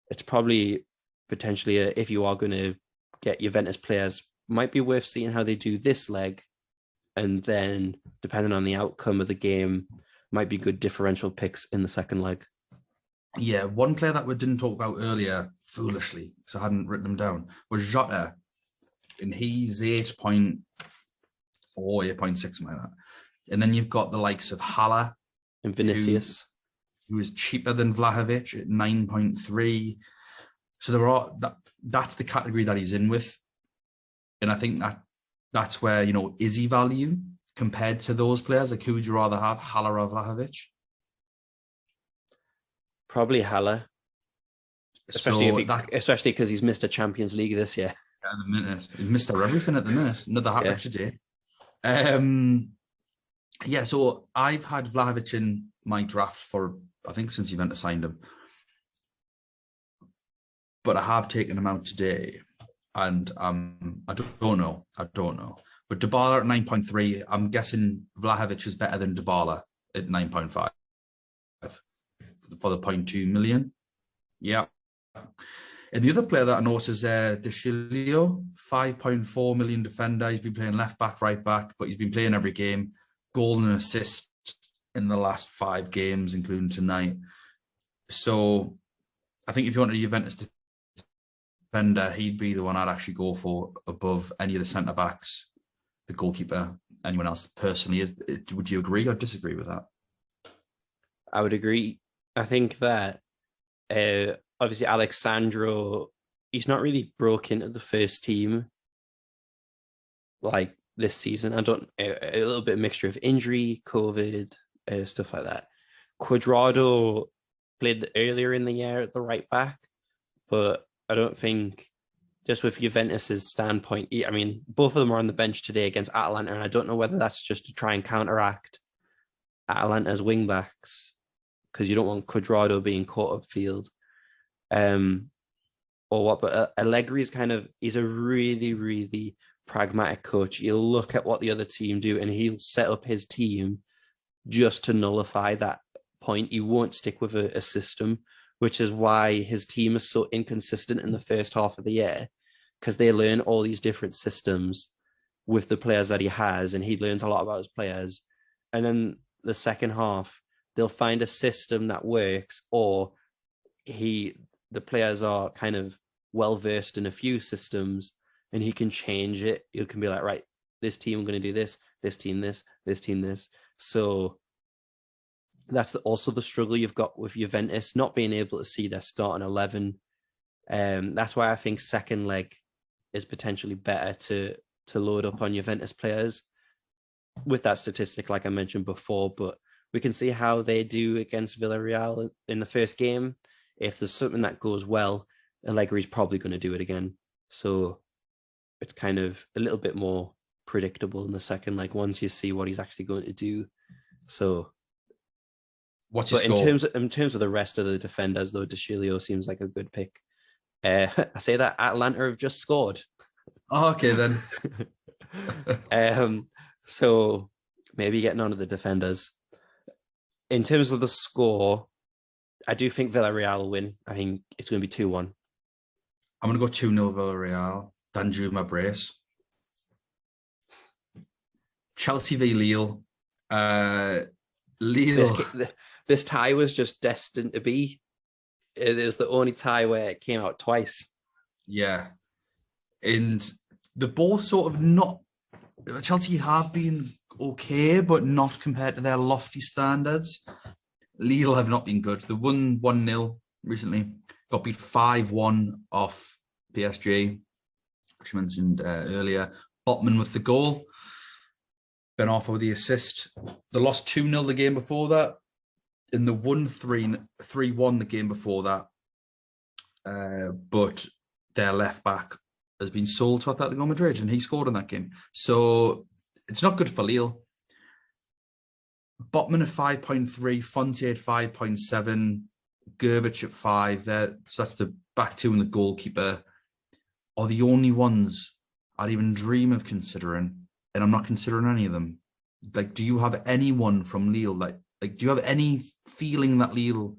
it's probably potentially, if you are going to get Juventus players, might be worth seeing how they do this leg, and then depending on the outcome of the game, might be good differential picks in the second leg.
Yeah, one player that we didn't talk about earlier, foolishly, because I hadn't written them down, was Jota. And he's 8.4, 8.6, something like that. And then you've got the likes of Haller
and Vinicius.
who is cheaper than Vlahovic at 9.3. So that's the category that he's in with. And I think that's where, is he value compared to those players? Like, who would you rather have, Haller or Vlahovic?
Probably Haller, especially because he's missed a Champions League this year.
At the minute, he's missed everything at the minute. Another hat trick today. So I've had Vlahovic in my draft for, I think, since Juventus signed him. But I have taken him out today. And I don't know. But Dybala at 9.3, I'm guessing Vlahovic is better than Dybala at 9.5 for the 0.2 million. Yeah. And the other player that I noticed is Deschilio, 5.4 million defender. He's been playing left back, right back, but he's been playing every game. Goal and assist in the last 5 games, including tonight. So I think if you wanted a Juventus defender, he'd be the one I'd actually go for above any of the centre backs, the goalkeeper, anyone else personally. Would you agree or disagree with that?
I would agree. I think that obviously Alexandro, he's not really broke into the first team like this season. A little bit of mixture of injury, COVID, stuff like that. Cuadrado played earlier in the year at the right back, but I don't think, just with Juventus's standpoint, I mean, both of them are on the bench today against Atalanta, and I don't know whether that's just to try and counteract Atalanta's wing backs, because you don't want Cuadrado being caught upfield, or what. But Allegri he's a really, really pragmatic coach. He'll look at what the other team do, and he'll set up his team just to nullify that point. He won't stick with a system, which is why his team is so inconsistent in the first half of the year, because they learn all these different systems with the players that he has, and he learns a lot about his players. And then the second half, they'll find a system that works, or the players are kind of well-versed in a few systems, and he can change it. You can be like, right, this team, I'm going to do this team, this team, this. So that's also the struggle you've got with Juventus, not being able to see their starting 11. That's why I think second leg is potentially better to load up on Juventus players with that statistic, like I mentioned before. But we can see how they do against Villarreal in the first game. If there's something that goes well, Allegri's probably going to do it again. So it's kind of a little bit more predictable in the second leg once you see what he's actually going to do. So,
what's your score?
In terms of the rest of the defenders, though, Deschilio seems like a good pick. I say that Atlanta have just scored.
Oh, okay
then. So maybe getting on to the defenders. In terms of the score, I do think Villarreal will win. I think it's going to be 2-1.
I'm going to go 2-0 Villarreal. Danjuma brace. Chelsea v Lille. Lille.
This tie was just destined to be. It is the only tie where it came out twice.
Yeah. And they're both sort of not... Chelsea have been okay, but not compared to their lofty standards. Lille have not been good. They won 1-0 recently. Got beat 5-1 off PSG, which I mentioned earlier. Botman with the goal. Ben Arfa with the assist. They lost 2-0 the game before that. And they won 3-1 the game before that. But their left back has been sold to Atletico Madrid, and he scored in that game. So it's not good for Lille. Botman at 5.3, Fonte at 5.7, Gerbic at 5. So that's the back two and the goalkeeper are the only ones I'd even dream of considering, and I'm not considering any of them. Like, do you have anyone from Lille? Like, do you have any feeling that Lille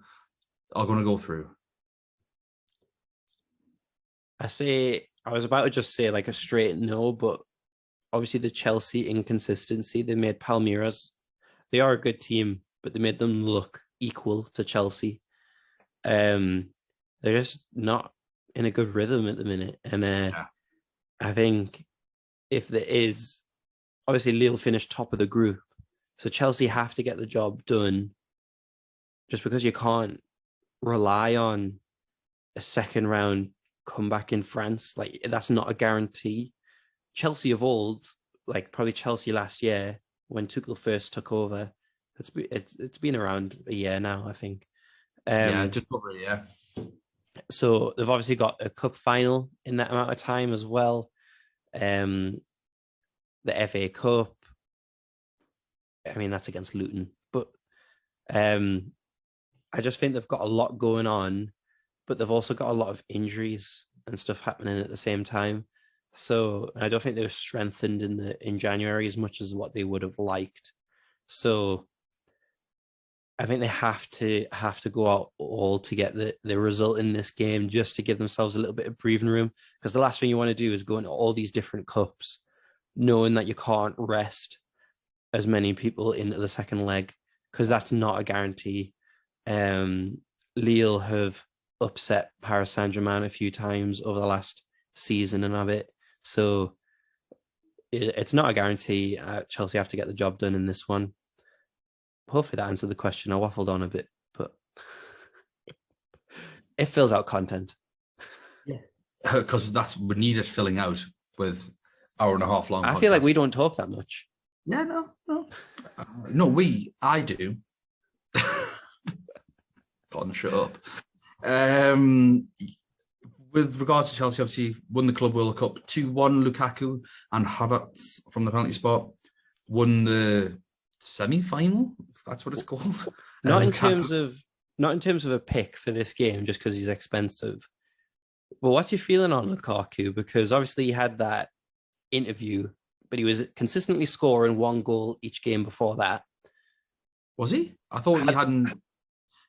are going to go through?
I was about to just say like a straight no, but obviously the Chelsea inconsistency, they made Palmeiras. They are a good team, but they made them look equal to Chelsea. They're just not in a good rhythm at the minute. And I think if there is, obviously Lille finished top of the group, so Chelsea have to get the job done just because you can't rely on a second round comeback in France. Like, that's not a guarantee. Chelsea of old, like probably Chelsea last year when Tuchel first took over, it's been around a year now, I think.
Yeah, just over a year.
So they've obviously got a cup final in that amount of time as well. The FA Cup. I mean, that's against Luton, but I just think they've got a lot going on, but they've also got a lot of injuries and stuff happening at the same time. So I don't think they're strengthened in January as much as what they would have liked. So I think they have to go out all to get the result in this game, just to give themselves a little bit of breathing room. Because the last thing you want to do is go into all these different cups, knowing that you can't rest as many people into the second leg, because that's not a guarantee. Lille have upset Paris Saint-Germain a few times over the last season and a bit. So it's not a guarantee. Chelsea have to get the job done in this one. Hopefully that answered the question. I waffled on a bit, but it fills out content.
Yeah, because we need it filling out with hour and a half long.
I feel like we don't talk that much.
Yeah, no. I do. Go on, shut up. With regards to Chelsea, obviously won the Club World Cup 2-1. Lukaku and Havertz from the penalty spot won the semi-final, if that's what it's called.
Not in terms of a pick for this game, just because he's expensive. But what's your feeling on Lukaku? Because obviously he had that interview, but he was consistently scoring 1 goal each game before that.
Was he? I thought he hadn't.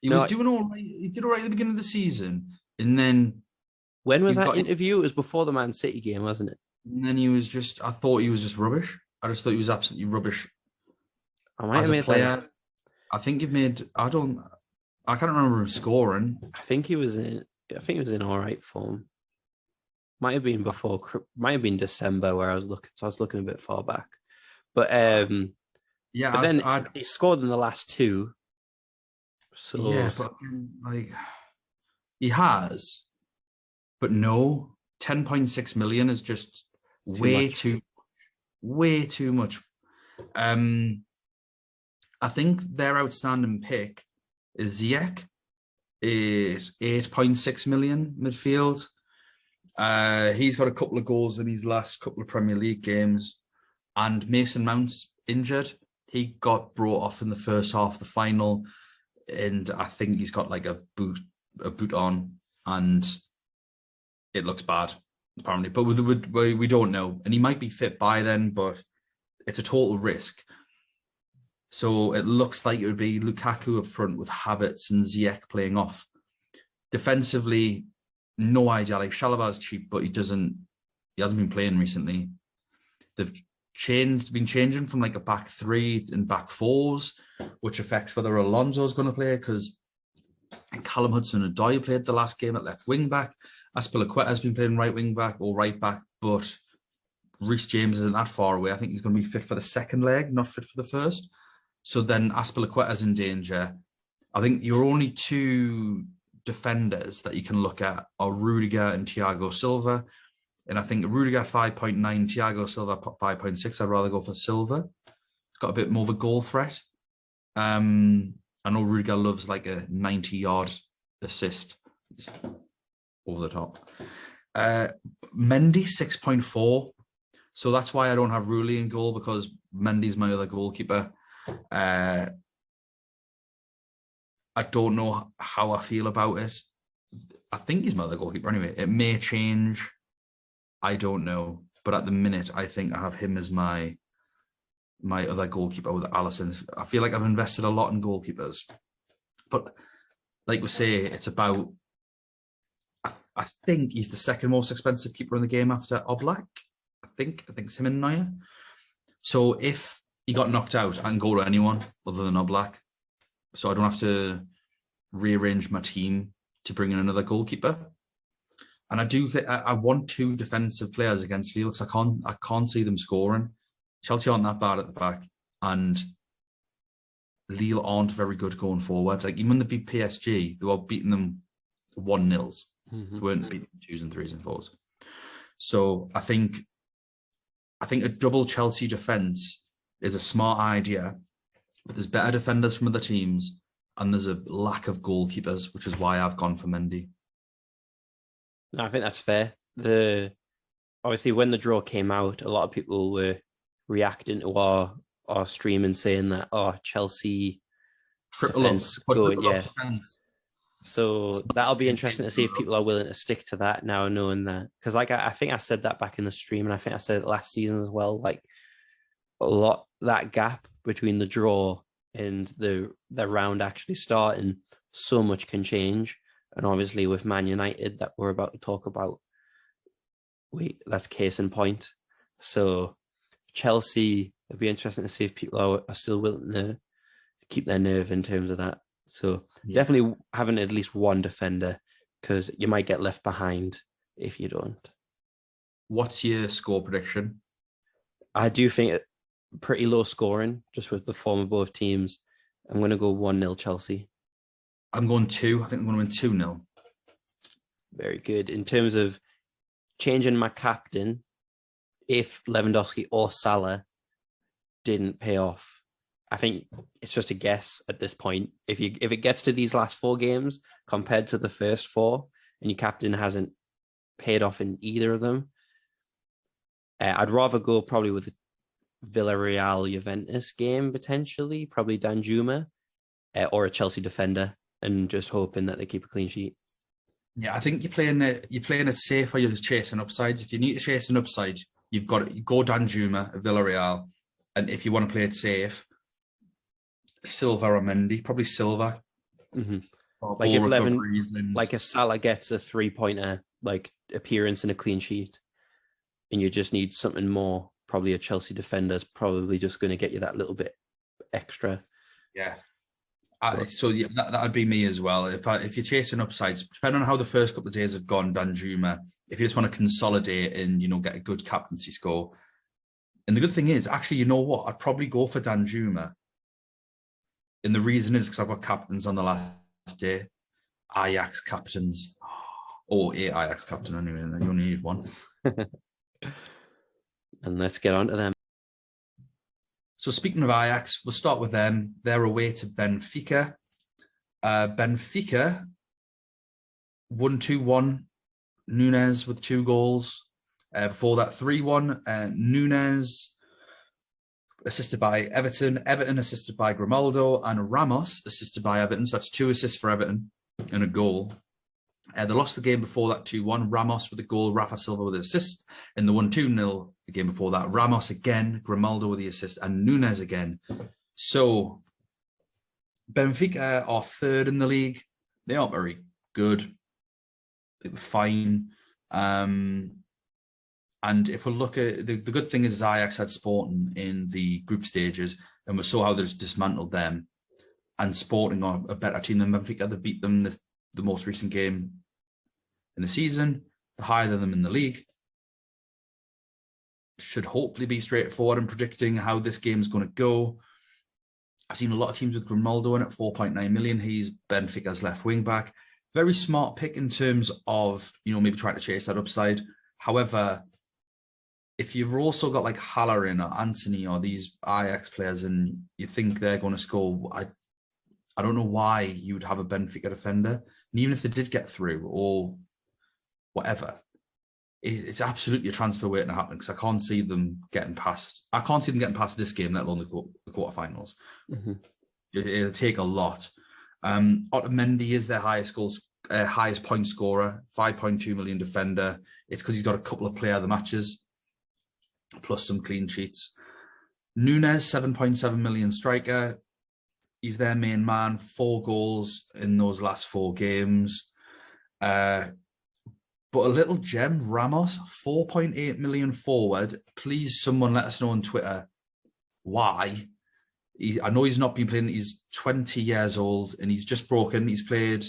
He was doing all right. He did all right at the beginning of the season, and then
when was that interview? It was before the Man City game, wasn't it?
And then he was just. I thought he was just rubbish. I just thought he was absolutely rubbish.
I might have made player. That.
I think you've made. I can't remember him scoring.
I think he was in all right form. Might have been before. Might have been December where I was looking. So I was looking a bit far back. But
yeah.
But then he scored in the last 2. So
yeah, but like he has, but no, 10.6 million is just way too much. I think their outstanding pick is Ziyech, 8.6 million midfield. He's got a couple of goals in his last couple of Premier League games, and Mason Mount's injured. He got brought off in the first half of the final, and I think he's got like a boot on, and it looks bad apparently. But we don't know, and he might be fit by then, but it's a total risk. So it looks like it would be Lukaku up front with Havertz and Ziyech playing off. Defensively, no idea. Like Chalobah's cheap, but he hasn't been playing recently. They've been changing from like a back 3 and back 4s, which affects whether Alonso's going to play, because Callum Hudson-Odoi played the last game at left wing back. Azpilicueta has been playing right wing back or right back, but Reece James isn't that far away. I think he's going to be fit for the second leg, not fit for the first. So then Azpilicueta's in danger. I think your only 2 defenders that you can look at are Rudiger and Thiago Silva. And I think Rudiger 5.9, Thiago Silva 5.6. I'd rather go for Silva. He's got a bit more of a goal threat. I know Rudiger loves like a 90-yard assist over the top. Mendy 6.4. So that's why I don't have Rulli in goal, because Mendy's my other goalkeeper. I don't know how I feel about it. I think he's my other goalkeeper anyway. It may change. I don't know. But at the minute, I think I have him as my other goalkeeper with Alisson. I feel like I've invested a lot in goalkeepers. But like we say, it's about... I think he's the second most expensive keeper in the game after Oblak. I think it's him and Neuer. So if he got knocked out, I can go to anyone other than Oblak. So I don't have to rearrange my team to bring in another goalkeeper. And I do think I want 2 defensive players against Lille, because I can't see them scoring. Chelsea aren't that bad at the back, and Lille aren't very good going forward. Like even when they beat PSG, they were beating them 1-0. They weren't beating 2s and 3s and 4s. So I think a double Chelsea defence is a smart idea, but there's better defenders from other teams, and there's a lack of goalkeepers, which is why I've gone for Mendy.
No, I think that's fair. Obviously when the draw came out, a lot of people were reacting to our stream and saying that Chelsea defense go, yeah. Defense. So that'll be interesting to see if people are willing to stick to that now, knowing that, because like I think I said that back in the stream, and I think I said it last season as well. Like a lot, that gap between the draw and the round actually starting, so much can change. And obviously with Man United that we're about to talk about, that's case in point. So Chelsea, it'll be interesting to see if people are still willing to keep their nerve in terms of that. So definitely having at least one defender, because you might get left behind if you don't.
What's your score prediction?
I do think it pretty low scoring, just with the form of both teams. I'm going to go 1-0 Chelsea.
I'm going 2. I think I'm going to win 2-0.
Very good. In terms of changing my captain, if Lewandowski or Salah didn't pay off, I think it's just a guess at this point. If it gets to these last 4 games compared to the first 4, and your captain hasn't paid off in either of them, I'd rather go probably with a Villarreal Juventus game potentially, probably Danjuma, or a Chelsea defender, and just hoping that they keep a clean sheet.
Yeah, I think you're playing it safe, or you're chasing upsides. If you need to chase an upside, you've got to go Danjuma, Villarreal, and if you want to play it safe, Silva or Mendy, probably Silva.
Mm-hmm. Like if Salah gets a 3-pointer, like appearance and a clean sheet, and you just need something more, probably a Chelsea defender is probably just going to get you that little bit extra.
Yeah. So yeah, that would be me as well. If you're chasing upsides, depending on how the first couple of days have gone, Danjuma, if you just want to consolidate and get a good captaincy score, and the good thing is, actually, you know what? I'd probably go for Danjuma. And the reason is because I've got captains on the last day. Ajax captains. Or a Ajax captain anyway, and then you only need one.
And let's get on to them.
So speaking of Ajax, we'll start with them. They're away to Benfica. Benfica won 2-1. Nunes with 2 goals. Before that, 3-1. Nunes assisted by Everton. Everton assisted by Grimaldo, and Ramos assisted by Everton. So that's 2 assists for Everton and a goal. They lost the game before that 2-1. Ramos with a goal, Rafa Silva with an assist. And they won 2-0 the game before that. Ramos again, Grimaldo with the assist, and Nunes again. So Benfica are 3rd in the league. They aren't very good. They were fine. And if we look at the good thing is Ajax had Sporting in the group stages, and we saw how they dismantled them. And Sporting are a better team than Benfica. They beat them the most recent game in the season. They're higher than them in the league. Should hopefully be straightforward in predicting how this game's going to go. I've seen a lot of teams with Grimaldo in at 4.9 million. He's Benfica's left wing back. Very smart pick in terms of, maybe trying to chase that upside. However, if you've also got like Halloran or Anthony or these Ajax players and you think they're going to score, I don't know why you would have a Benfica defender. And even if they did get through or whatever, it's absolutely a transfer waiting to happen, because I can't see them getting past this game, let alone the quarterfinals.
Mm-hmm.
It'll take a lot. Otamendi is their highest point scorer, 5.2 million defender. It's because he's got a couple of player of the matches, plus some clean sheets. Nunes, 7.7 million striker. He's their main man, 4 goals in those last 4 games. But a little gem, Ramos, 4.8 million forward. Please, someone let us know on Twitter why. I know he's not been playing. He's 20 years old and he's just broken. He's played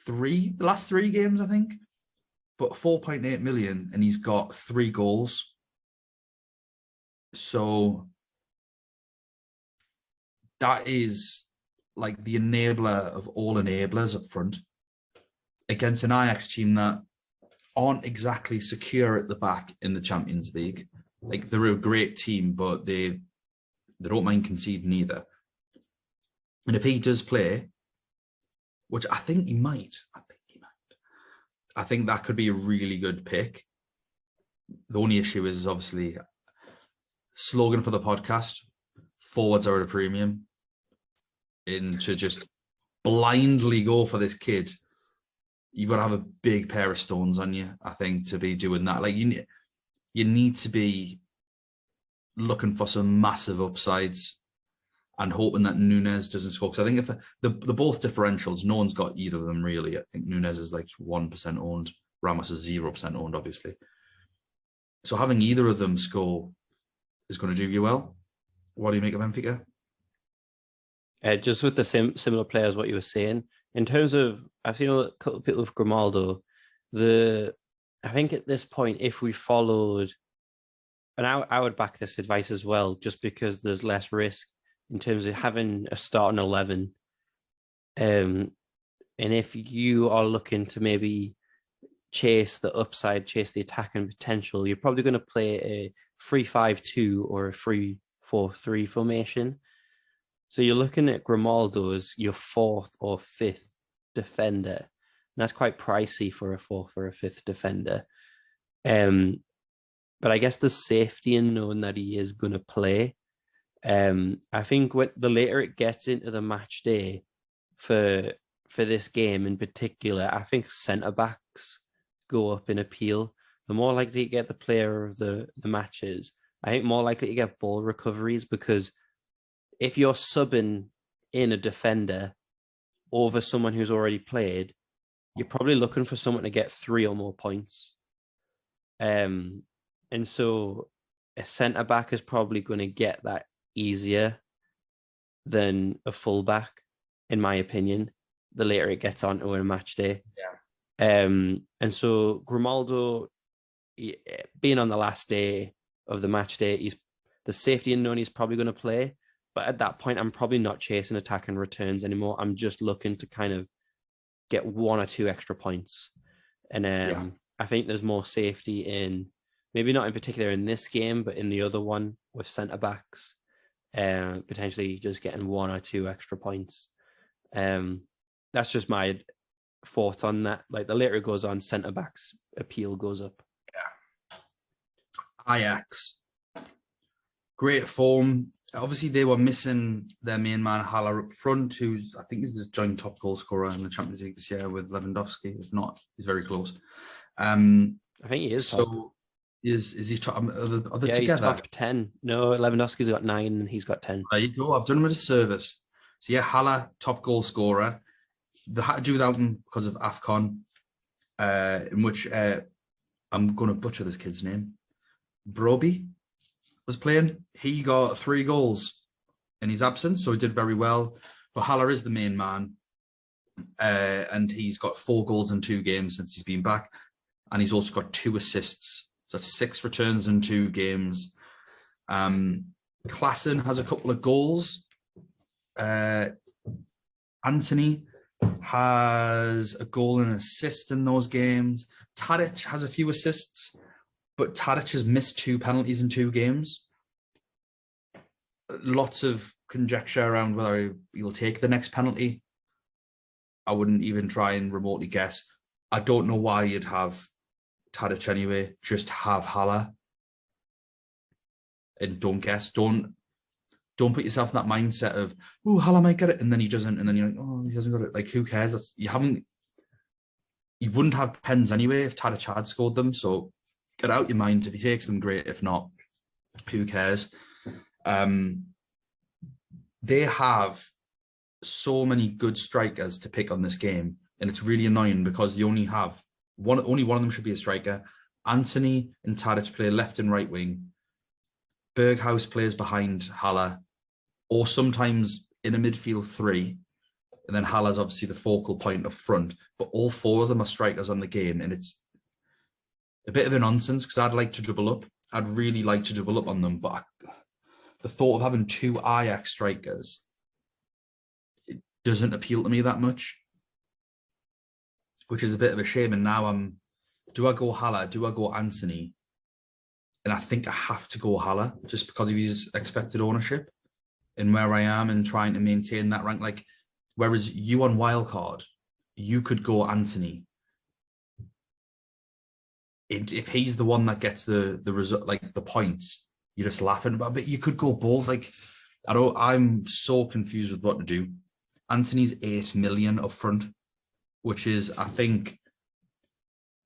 the last 3 games, I think. But 4.8 million and he's got 3 goals. So that is like the enabler of all enablers up front against an Ajax team that aren't exactly secure at the back in the Champions League. Like, they're a great team, but they don't mind conceding either. And if he does play, which I think he might, I think that could be a really good pick. The only issue is obviously slogan for the podcast: forwards are at a premium. And to just blindly go for this kid, you've got to have a big pair of stones on you, I think, to be doing that. Like, you need to be looking for some massive upsides and hoping that Nunes doesn't score. Because I think if the both differentials, no one's got either of them really. I think Nunes is like 1% owned. Ramos is 0% owned, obviously. So having either of them score is going to do you well. What do you make of Benfica?
Just with the similar players, what you were saying, in terms of, I've seen a couple of people with Grimaldo. I think at this point, if we followed, and I would back this advice as well, just because there's less risk in terms of having a starting 11. And if you are looking to maybe chase the upside, chase the attacking potential, you're probably going to play a 3-5-2 or a 3-4-3 formation. So you're looking at Grimaldo as your fourth or fifth defender. And that's quite pricey for a fourth or a fifth defender. But I guess the safety in knowing that he is going to play. I think the later it gets into the match day for this game in particular, I think centre-backs go up in appeal. The more likely to get the player of the matches, I think more likely to get ball recoveries, because if you're subbing in a defender over someone who's already played, you're probably looking for someone to get 3 or more points. And so a centre-back is probably going to get that easier than a full-back, in my opinion, the later it gets on to a match day.
Yeah.
And so Grimaldo, being on the last day of the match day, he's the safety unknown, he's probably going to play. But at that point, I'm probably not chasing attack and returns anymore. I'm just looking to kind of get 1 or 2 extra points. And I think there's more safety in, maybe not in particular in this game, but in the other one with centre-backs, potentially just getting 1 or 2 extra points. That's just my thoughts on that. Like, the later it goes on, centre-backs appeal goes up.
Yeah. Ajax. Great form. Obviously, they were missing their main man, Haller, up front, who's, I think, is the joint top goal scorer in the Champions League this year with Lewandowski. If not, he's very close.
I think he is.
So, is he top? Are they
yeah,
together?
He's top 10. No, Lewandowski's got 9 and he's got 10.
There you go. I've done him a service. So, yeah, Haller, top goal scorer. They had to do without him because of AFCON, in which I'm going to butcher this kid's name. Broby was playing. He got 3 goals in his absence, so he did very well. But Haller is the main man, and he's got 4 goals in 2 games since he's been back, and he's also got 2 assists. So that's 6 returns in 2 games. Klassen has a couple of goals. Anthony has a goal and an assist in those games. Tadic has a few assists, but Tadic has missed 2 penalties in 2 games. Lots of conjecture around whether he'll take the next penalty. I wouldn't even try and remotely guess. I don't know why you'd have Tadic anyway. Just have Haller. And don't guess. Don't put yourself in that mindset of, oh, Haller might get it, and then he doesn't, and then you're like, oh, he hasn't got it. Like, who cares? You wouldn't have pens anyway if Tadic had scored them, so get out your mind. If he takes them, great. If not, who cares? They have so many good strikers to pick on this game, and it's really annoying because you only have only one of them should be a striker. Anthony and Tadic play left and right wing. Berghaus plays behind Haller, or sometimes in a midfield 3. And then Haller's obviously the focal point up front. But all 4 of them are strikers on the game, and it's a bit of a nonsense because I'd like to double up. I'd really like to double up on them, but the thought of having 2 Ajax strikers doesn't appeal to me that much, which is a bit of a shame. And now do I go Haller? Do I go Anthony? And I think I have to go Haller just because of his expected ownership and where I am and trying to maintain that rank. Like, whereas you on wildcard, you could go Anthony. If he's the one that gets the result, like the points, you're just laughing about it. You could go both. Like, I'm so confused with what to do. Anthony's 8 million up front, which is, I think,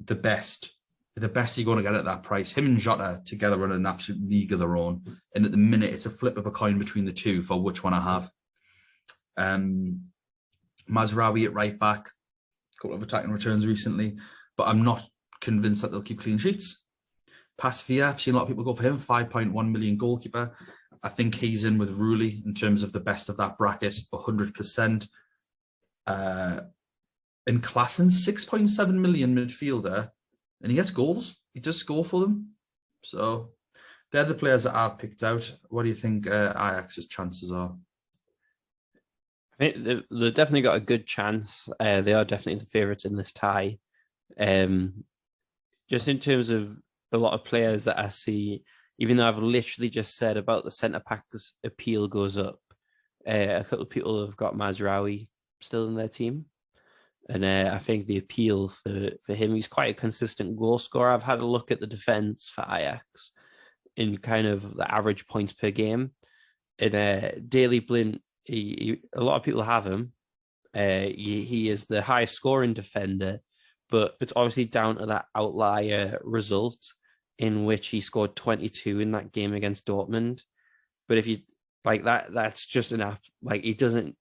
the best you're going to get at that price. Him and Jota together run an absolute league of their own. And at the minute, it's a flip of a coin between the two for which one I have. Mazraoui at right back, a couple of attacking returns recently, but I'm not convinced that they'll keep clean sheets. Pasveer, I've seen a lot of people go for him, 5.1 million goalkeeper. I think he's in with Rulli in terms of the best of that bracket, 100%. In Klassen, 6.7 million midfielder, and he gets goals. He does score for them. So they're the players that I've picked out. What do you think Ajax's chances are?
I think they've definitely got a good chance. They are definitely the favourites in this tie. Just in terms of a lot of players that I see, even though I've literally just said about the centre backs appeal goes up, a couple of people have got Mazraoui still in their team. And I think the appeal for him, he's quite a consistent goal scorer. I've had a look at the defence for Ajax in kind of the average points per game. And Daley Blind, a lot of people have him. He is the highest scoring defender, but it's obviously down to that outlier result in which he scored 22 in that game against Dortmund. But if you like that, that's just enough. Like, he doesn't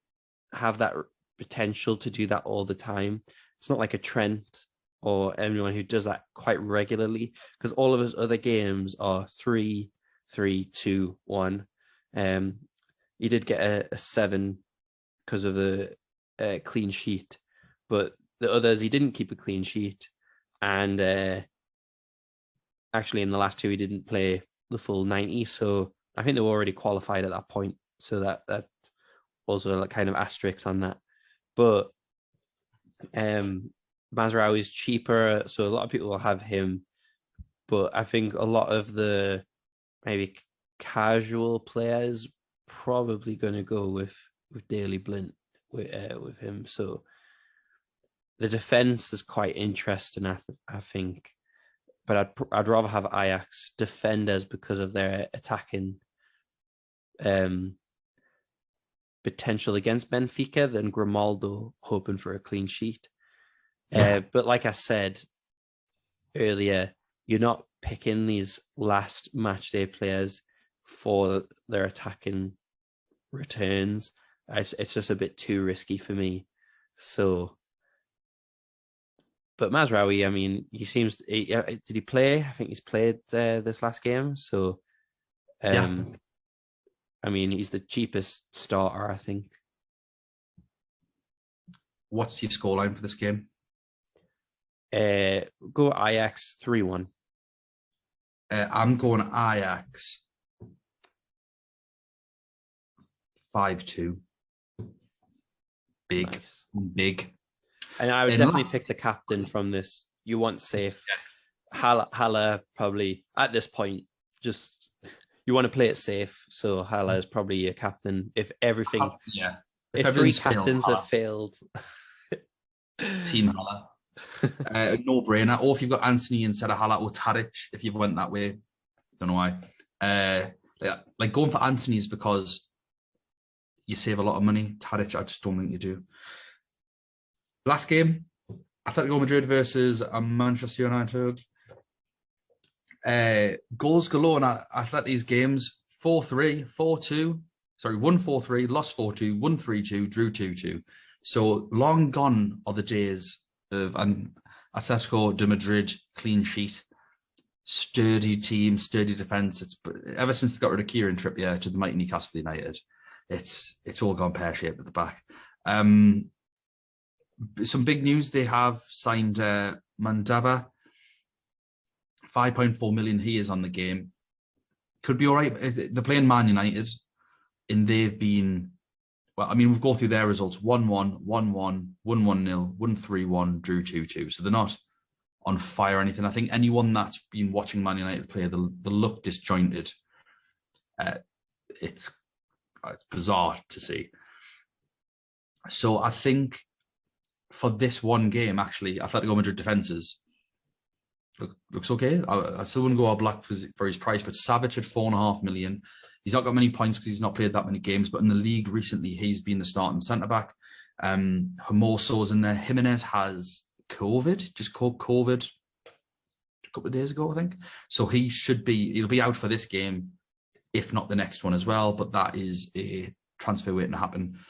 have that potential to do that all the time. It's not like a Trent or anyone who does that quite regularly, because all of his other games are 3, 3, 2, 1. He did get a 7 because of the clean sheet, but the others he didn't keep a clean sheet, and actually in the last 2 he didn't play the full 90. So I think they were already qualified at that point. So that also like kind of asterisks on that. But Mazraoui is cheaper, so a lot of people will have him. But I think a lot of the maybe casual players probably going to go with Daley Blind with him. So the defense is quite interesting, I think. But I'd rather have Ajax defenders because of their attacking potential against Benfica than Grimaldo hoping for a clean sheet. Yeah. But like I said earlier, you're not picking these last match day players for their attacking returns. It's just a bit too risky for me. So, but Mazraoui, I mean, did he play? I think he's played this last game. So, I mean, he's the cheapest starter, I think.
What's your scoreline for this game?
Go Ajax 3-1.
I'm going Ajax 5-2. Big, nice. Big.
And I would definitely pick the captain from this. You want safe. Yeah. Haller probably, at this point, just... You want to play it safe, so Haller is probably your captain. If everything, if 3 captains have failed,
Team Haller, no brainer. Or if you've got Anthony instead of Haller, or Tadic, if you went that way, don't know why. Like going for Anthony is because you save a lot of money. Tadic, I just don't think you do. Last game, Atletico Madrid versus Manchester United. Goals galore in Atleti's games: 4-3, 4-2. Sorry, 1-4-3, lost 4-2, 1-3-2, drew 2-2. So long gone are the days of an Atletico de Madrid clean sheet, sturdy team, sturdy defense. It's ever since they got rid of Kieran Trippier to the mighty Newcastle United, it's all gone pear-shaped at the back. Some big news: they have signed Mandava. 5.4 million. He is on the game. Could be all right. They're playing Man United, and they've been well, I mean, we've gone through their results: 1-1, 1-1, 1-1-0, 1-3-1, drew 2-2. So they're not on fire or anything. I think anyone that's been watching Man United play, the look disjointed. It's bizarre to see. So I think for this one game, actually, Atletico Madrid defences looks okay. I still wouldn't go all black for his price, but Savic at 4.5 million. He's not got many points because he's not played that many games, but in the league recently, he's been the starting centre-back. Hermoso's in there. Jimenez has COVID, just called COVID a couple of days ago, I think. So he'll be out for this game, if not the next one as well, but that is a transfer waiting to happen.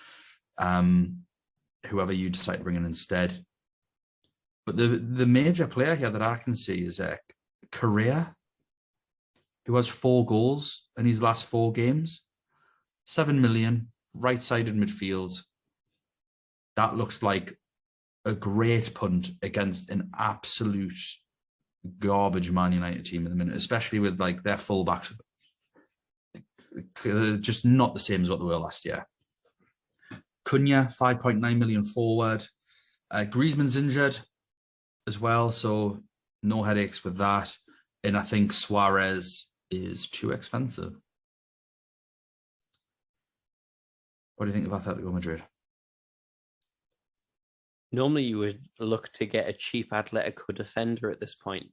Whoever you decide to bring in instead. But the major player here that I can see is Correa, who has 4 goals in his last 4 games. 7 million, right-sided midfield. That looks like a great punt against an absolute garbage Man United team at the minute, especially with like their fullbacks. Just not the same as what they were last year. Cunha, 5.9 million forward. Griezmann's injured as well, so no headaches with that. And I think Suarez is too expensive. What do you think of Atletico Madrid?
Normally, you would look to get a cheap Atletico defender at this point.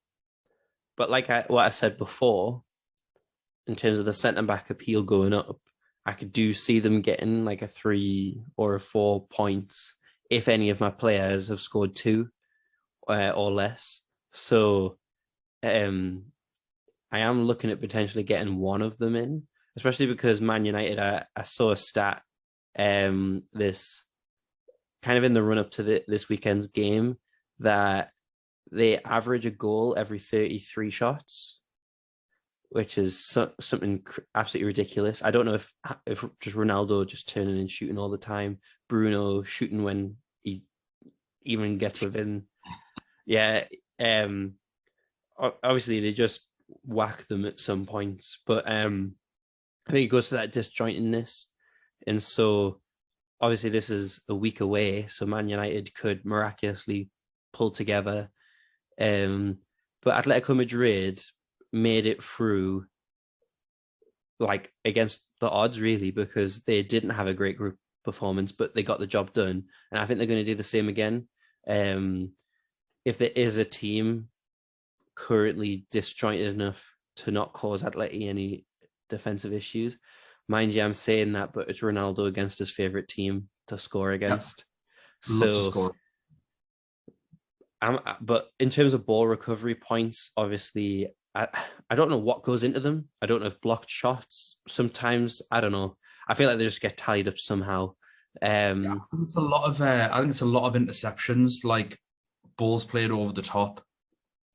But like what I said before, in terms of the centre-back appeal going up, I could see them getting like a 3 or a 4 points if any of my players have scored 2 or less. So I am looking at potentially getting one of them in, especially because Man United, I saw a stat this kind of in the run-up to this weekend's game that they average a goal every 33 shots, which is something absolutely ridiculous. I don't know if just Ronaldo just turning and shooting all the time, Bruno shooting when he even gets within. Yeah, obviously they just whack them at some points, but I think it goes to that disjointedness, and so obviously this is a week away, so Man United could miraculously pull together. But Atletico Madrid made it through like against the odds, really, because they didn't have a great group performance, but they got the job done. And I think they're going to do the same again. If there is a team currently disjointed enough to not cause Atleti any defensive issues, mind you, I'm saying that, but it's Ronaldo against his favorite team to score against.
Yeah. Loves to score.
But in terms of ball recovery points, obviously, I don't know what goes into them. I don't know if blocked shots sometimes. I don't know. I feel like they just get tied up somehow.
I think it's a lot of interceptions, like balls played over the top,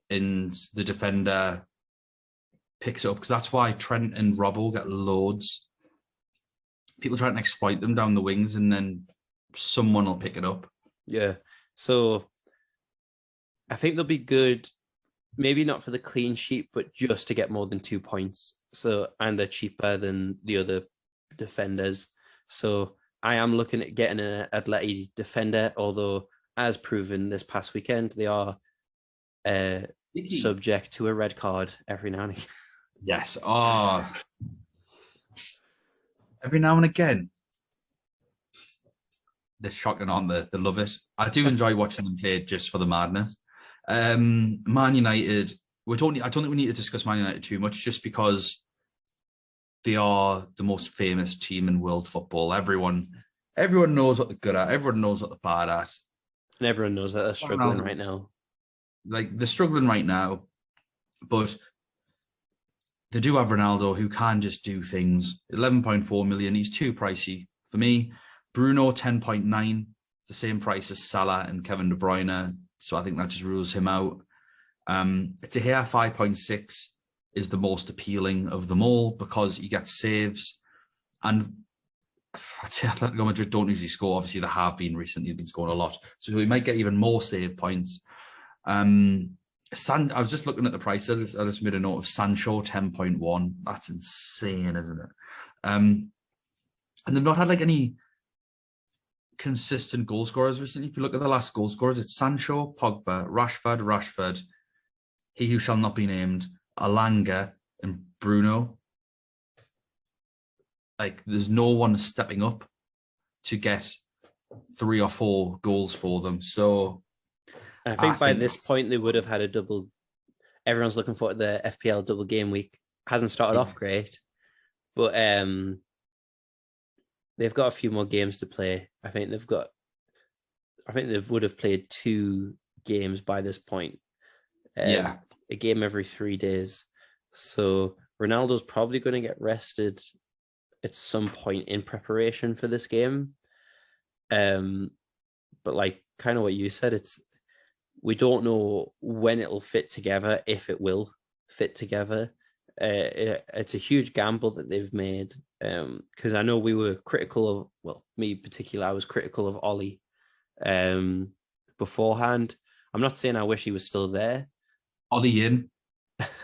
and the defender picks it up, because that's why Trent and Robbo get loads. People try to exploit them down the wings, and then someone will pick it up.
Yeah. So I think they'll be good, maybe not for the clean sheet, but just to get more than 2 points. So, and they're cheaper than the other defenders. So I am looking at getting an Atleti defender, although as proven this past weekend, they are subject to a red card every now and again.
Yes. Oh, every now and again. They're shocking, aren't they? They love it. I do enjoy watching them play just for the madness. Man United, I don't think we need to discuss Man United too much, just because they are the most famous team in world football. Everyone knows what they're good at. Everyone knows what they're bad at.
And everyone knows that they're struggling right now.
Like, they're struggling right now, but they do have Ronaldo, who can just do things. 11.4 million. He's too pricey for me. Bruno, 10.9. The same price as Salah and Kevin De Bruyne. So I think that just rules him out. De Gea, 5.6 is the most appealing of them all, because he gets saves. And I'd say Atletico Madrid don't usually score. Obviously, they have been recently. They've been scoring a lot. So we might get even more save points. I was just looking at the price. I just made a note of Sancho, 10.1. That's insane, isn't it? And they've not had like any consistent goal scorers recently. If you look at the last goal scorers, it's Sancho, Pogba, Rashford, he who shall not be named, Alanga, and Bruno. Like, there's no one stepping up to get 3 or 4 goals for them. So
I think by this point they would have had a double. Everyone's looking for the FPL double game week. Hasn't started off great, but they've got a few more games to play. I think they would have played 2 games by this point. A game every 3 days. So Ronaldo's probably going to get rested at some point in preparation for this game. But like kind of what you said, we don't know when it'll fit together, if it will fit together. It's a huge gamble that they've made, because I know we were critical of, well, me in particular, I was critical of Ollie beforehand. I'm not saying I wish he was still there.
Ollie in.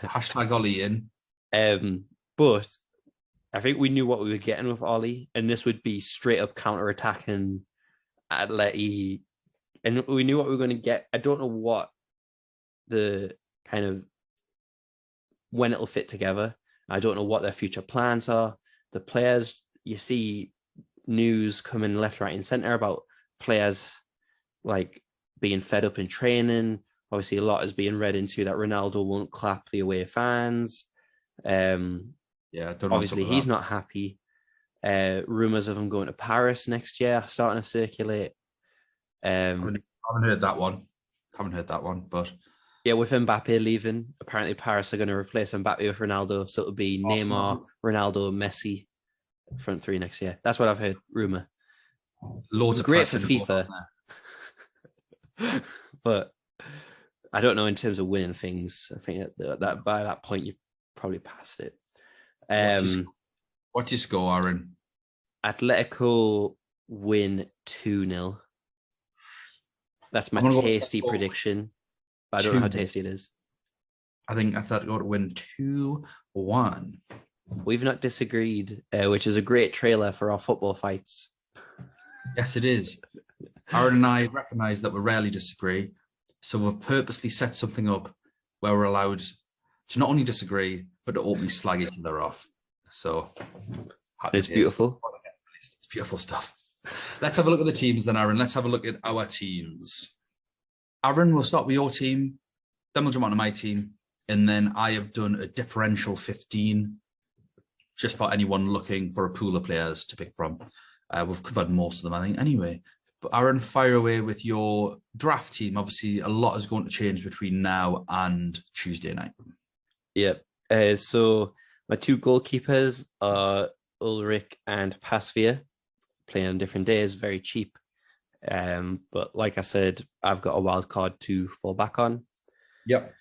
Hashtag Ollie in.
But I think we knew what we were getting with Ollie, and this would be straight up counter-attacking Atleti, and we knew what we were going to get. I don't know what the kind of when it'll fit together. I don't know what their future plans are. The players, you see news coming left, right, and center about players like being fed up in training. Obviously, a lot is being read into that Ronaldo won't clap the away fans. Obviously, he's not happy. Rumors of him going to Paris next year are starting to circulate.
I haven't heard that one. But
yeah, with Mbappe leaving, apparently Paris are going to replace Mbappe with Ronaldo, so it'll be Neymar, Ronaldo, Messi, front 3 next year. That's what I've heard. Rumor.
Loads of
great for FIFA, but I don't know in terms of winning things. I think that by that point you've probably passed it.
What's your score, Aaron?
Atletico win 2-0. That's my tasty prediction. But I don't know how tasty it is.
I think Atletico to win 2-1.
We've not disagreed, which is a great trailer for our football fights.
Yes, it is. Aaron and I recognise that we rarely disagree, so we've purposely set something up where we're allowed to not only disagree, but to openly slag each other off. So
it's beautiful.
It's beautiful stuff. Let's have a look at the teams then, Aaron. Let's have a look at our teams. Aaron, we'll start with your team, then we'll jump on to my team, and then I have done a differential 15 just for anyone looking for a pool of players to pick from. We've covered most of them, I think, anyway. But Aaron, fire away with your draft team. Obviously, a lot is going to change between now and Tuesday night.
Yep. So my 2 goalkeepers are Ulrich and Pasveer, playing on different days, very cheap. But like I said, I've got a wild card to fall back on.
Yep.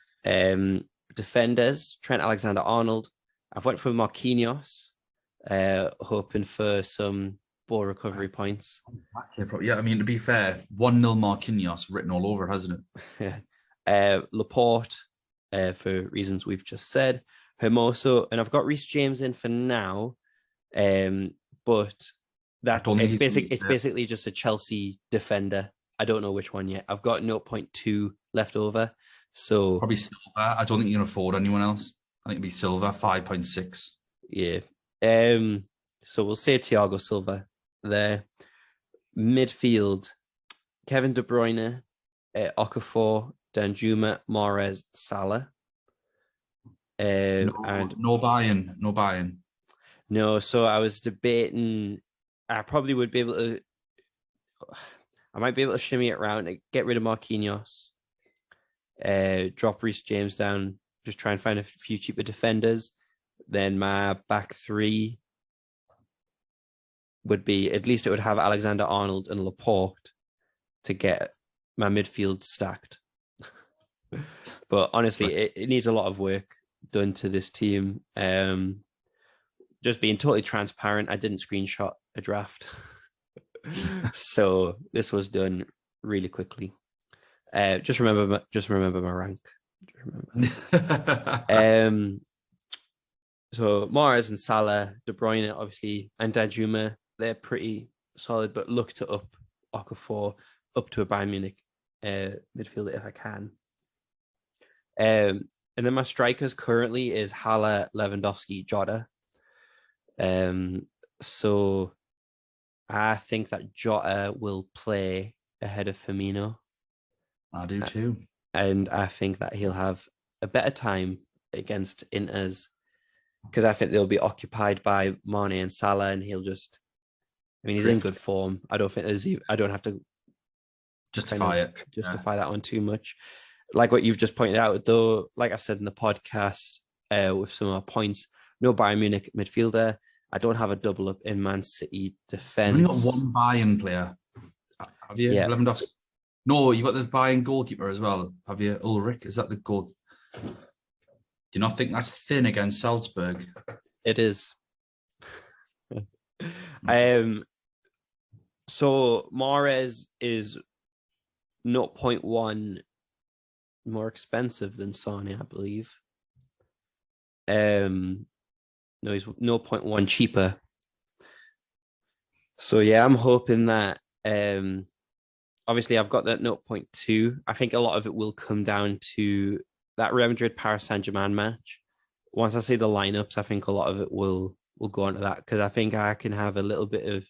Defenders, Trent Alexander-Arnold. I've went for Marquinhos, hoping for some ball recovery points.
Yeah, I mean, to be fair, 1-0 Marquinhos written all over, hasn't
it? Laporte, for reasons we've just said. Hermoso, and I've got Reece James in for now, but it's basically just a Chelsea defender. I don't know which one yet. I've got 0.2 left over. So
probably Silva. I don't think you can afford anyone else. I think it'd be Silva, 5.6.
Yeah. So we'll say Thiago Silva there. Midfield, Kevin De Bruyne, Okafor, Danjuma, Mahrez, Salah.
No Bayern.
No, so I was debating. I probably would be able to. I might be able to shimmy it around and get rid of Marquinhos. Drop Reece James down. Just try and find a few cheaper defenders. Then my back 3 would be, at least it would have Alexander-Arnold and Laporte to get my midfield stacked. But honestly, it needs a lot of work done to this team. Just being totally transparent, I didn't screenshot a draft. So this was done really quickly. Just remember my rank. So Mahrez and Salah, De Bruyne, obviously, and Danjuma, they're pretty solid, but look to up Okafor up to a Bayern Munich midfielder if I can. And then my strikers currently is Haller, Lewandowski, Jota. So I think that Jota will play ahead of Firmino.
I do too.
And I think that he'll have a better time against Inter's because I think they'll be occupied by Mane and Salah, and he'll just, I mean, he's in good form. I don't think I don't have to justify that one too much. Like what you've just pointed out, though, like I said in the podcast with some of our points, no Bayern Munich midfielder. I don't have a double up in Man City defense.
You've only got one Bayern player. Have you?
Yeah.
Lewandowski? No, you've got the Bayern goalkeeper as well. Have you? Ulrich? Is that the goal? Do you not think that's thin against Salzburg?
It is. So Mahrez is 0.1 more expensive than Sane, I believe. No, he's 0.1 cheaper. So yeah, I'm hoping that obviously I've got that 0.2. I think a lot of it will come down to that Real Madrid Paris Saint-Germain match. Once I see the lineups, I think a lot of it will go on to that because I think I can have a little bit of.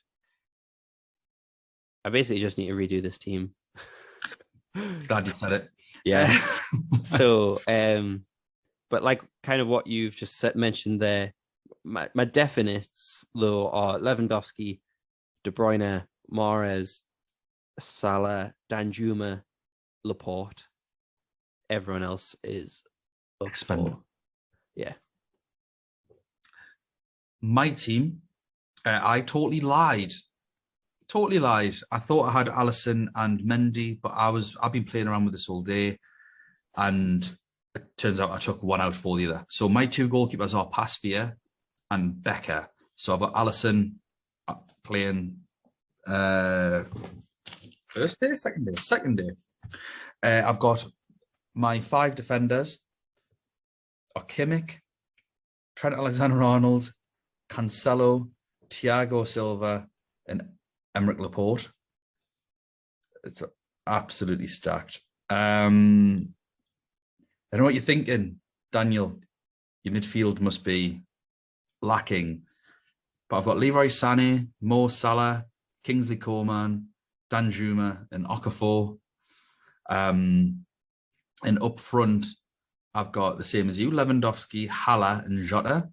I basically just need to redo this team.
Glad you said it.
Yeah. So, but like kind of what you've just mentioned there, my definites though are Lewandowski, De Bruyne, Mahrez, Salah, Danjuma, Laporte. Everyone else is
expendable.
Yeah.
My team, I totally lied. I thought I had Alisson and Mendy, but I've been playing around with this all day, and it turns out I took one out for the other. So my two goalkeepers are Pasveer and Becker. So I've got Alisson playing first day, second day. I've got my 5 defenders are Kimmich, Trent Alexander-Arnold, Cancelo, Thiago Silva, and Emerick Laporte. It's absolutely stacked. I don't know what you're thinking, Daniel. Your midfield must be lacking. But I've got Leroy Sané, Mo Salah, Kingsley Coman, Danjuma, and Okafor. And up front, I've got the same as you, Lewandowski, Haller, and Jota.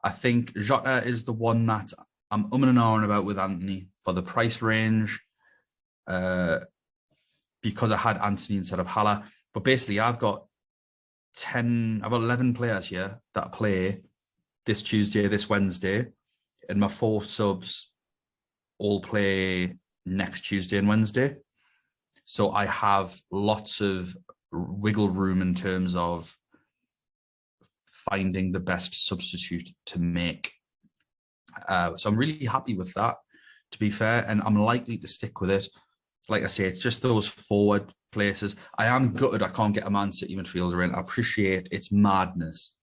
I think Jota is the one that I'm umming and ahhing about with Anthony for the price range because I had Anthony instead of Haller. But basically, I've got 11 players here that play this Tuesday, this Wednesday, and my 4 subs all play next Tuesday and Wednesday. So I have lots of wiggle room in terms of finding the best substitute to make. So I'm really happy with that, to be fair, and I'm likely to stick with it. Like I say, it's just those forward places. I am gutted I can't get a Man City midfielder in. I appreciate it's madness,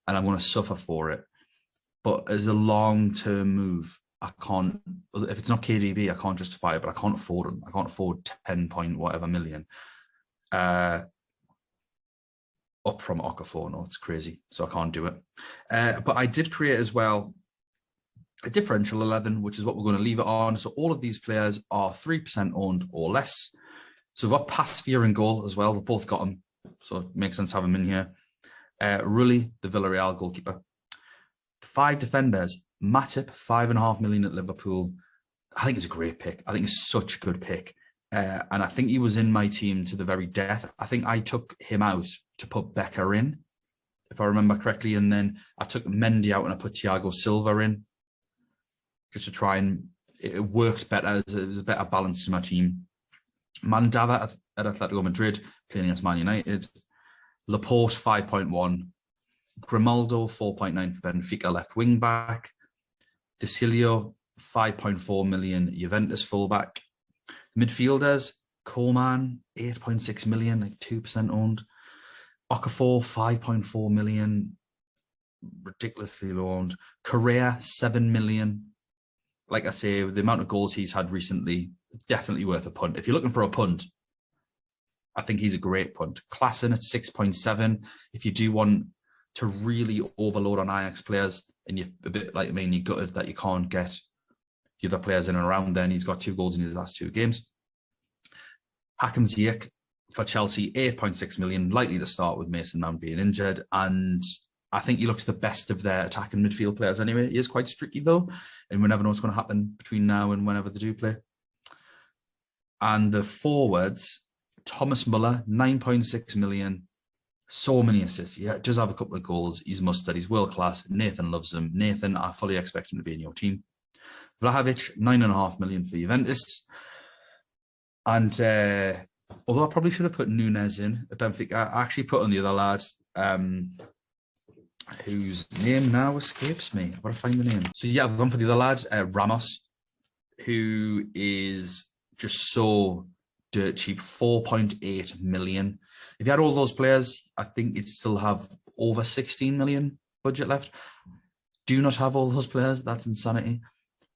and I'm going to suffer for it. But as a long-term move, I can't. If it's not KDB, I can't justify it. But I can't afford them. I can't afford 10 point whatever million. Up from Okafor, no, it's crazy. So I can't do it. But I did create as well a differential 11, which is what we're going to leave it on. So all of these players are 3% owned or less. So we've got Pasveer in goal as well. We've both got him, so it makes sense to have him in here. Rulli, the Villarreal goalkeeper. 5 defenders. Matip, 5.5 million at Liverpool. I think it's a great pick. I think it's such a good pick. And I think he was in my team to the very death. I think I took him out to put Becker in, if I remember correctly. And then I took Mendy out and I put Thiago Silva in just to try and it worked better. It was a better balance to my team. Mandava at Atletico Madrid, playing against Man United. Laporte, 5.1. Grimaldo, 4.9 for Benfica, left wing back. Desilio, 5.4 million, Juventus fullback. Midfielders, Coman, 8.6 million, like 2% owned. Okafor, 5.4 million, ridiculously low owned. Correa, 7 million. like I say, the amount of goals he's had recently, definitely worth a punt. If you're looking for a punt, I think he's a great punt. Klassen at 6.7. If you do want to really overload on Ajax players, and you're a bit like me, and you're gutted that you can't get the other players in and around, then he's got 2 goals in his last 2 games. Hakim Ziyech for Chelsea, 8.6 million, likely to start with Mason Mount being injured. And I think he looks the best of their attacking midfield players anyway. He is quite streaky though, and we never know what's going to happen between now and whenever they do play. And the forwards, Thomas Muller, 9.6 million. So many assists. He does have a couple of goals. He's mustard. He's world class. Nathan loves him. Nathan, I fully expect him to be in your team. Vlahovic, 9.5 million for Juventus. And although I probably should have put Nunes in at Benfica, I actually put on the other lad, whose name now escapes me. I've got to find the name. So yeah, I've gone for the other lad, Ramos, who is just so dirt cheap, 4.8 million. If you had all those players, I think you'd still have over 16 million budget left. Do not have all those players. That's insanity.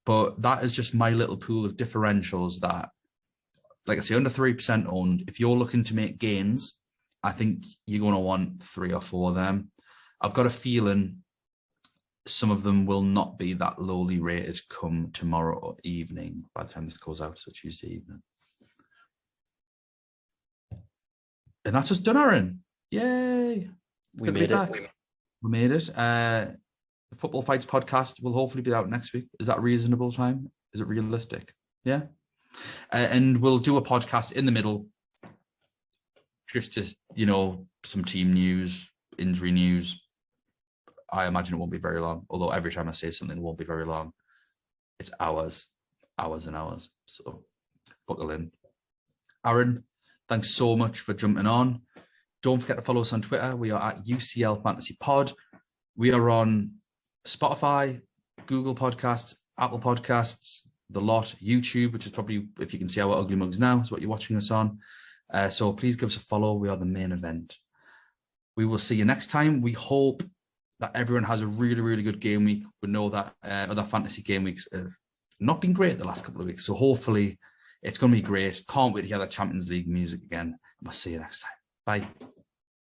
But that is just my little pool of differentials that, like I say, under 3% owned. If you're looking to make gains, I think you're going to want 3 or 4 of them. I've got a feeling some of them will not be that lowly rated come tomorrow evening by the time this goes out, so Tuesday evening. And that's us done, Aaron. Yay.
We made it.
We made it. The Football Fights podcast will hopefully be out next week. Is that a reasonable time? Is it realistic? Yeah. And we'll do a podcast in the middle, just to, some team news, injury news. I imagine it won't be very long, although every time I say something, it won't be very long. It's hours and hours. So buckle in. Aaron, thanks so much for jumping on. Don't forget to follow us on Twitter. We are at UCL Fantasy Pod. We are on Spotify, Google Podcasts, Apple Podcasts, the lot, YouTube, which is probably, if you can see our ugly mugs now, is what you're watching us on. So please give us a follow. We are the main event. We will see you next time. We hope that everyone has a really, really good game week. We know that other fantasy game weeks have not been great the last couple of weeks. So hopefully it's going to be great. Can't wait to hear that Champions League music again. We'll see you next time. Bye.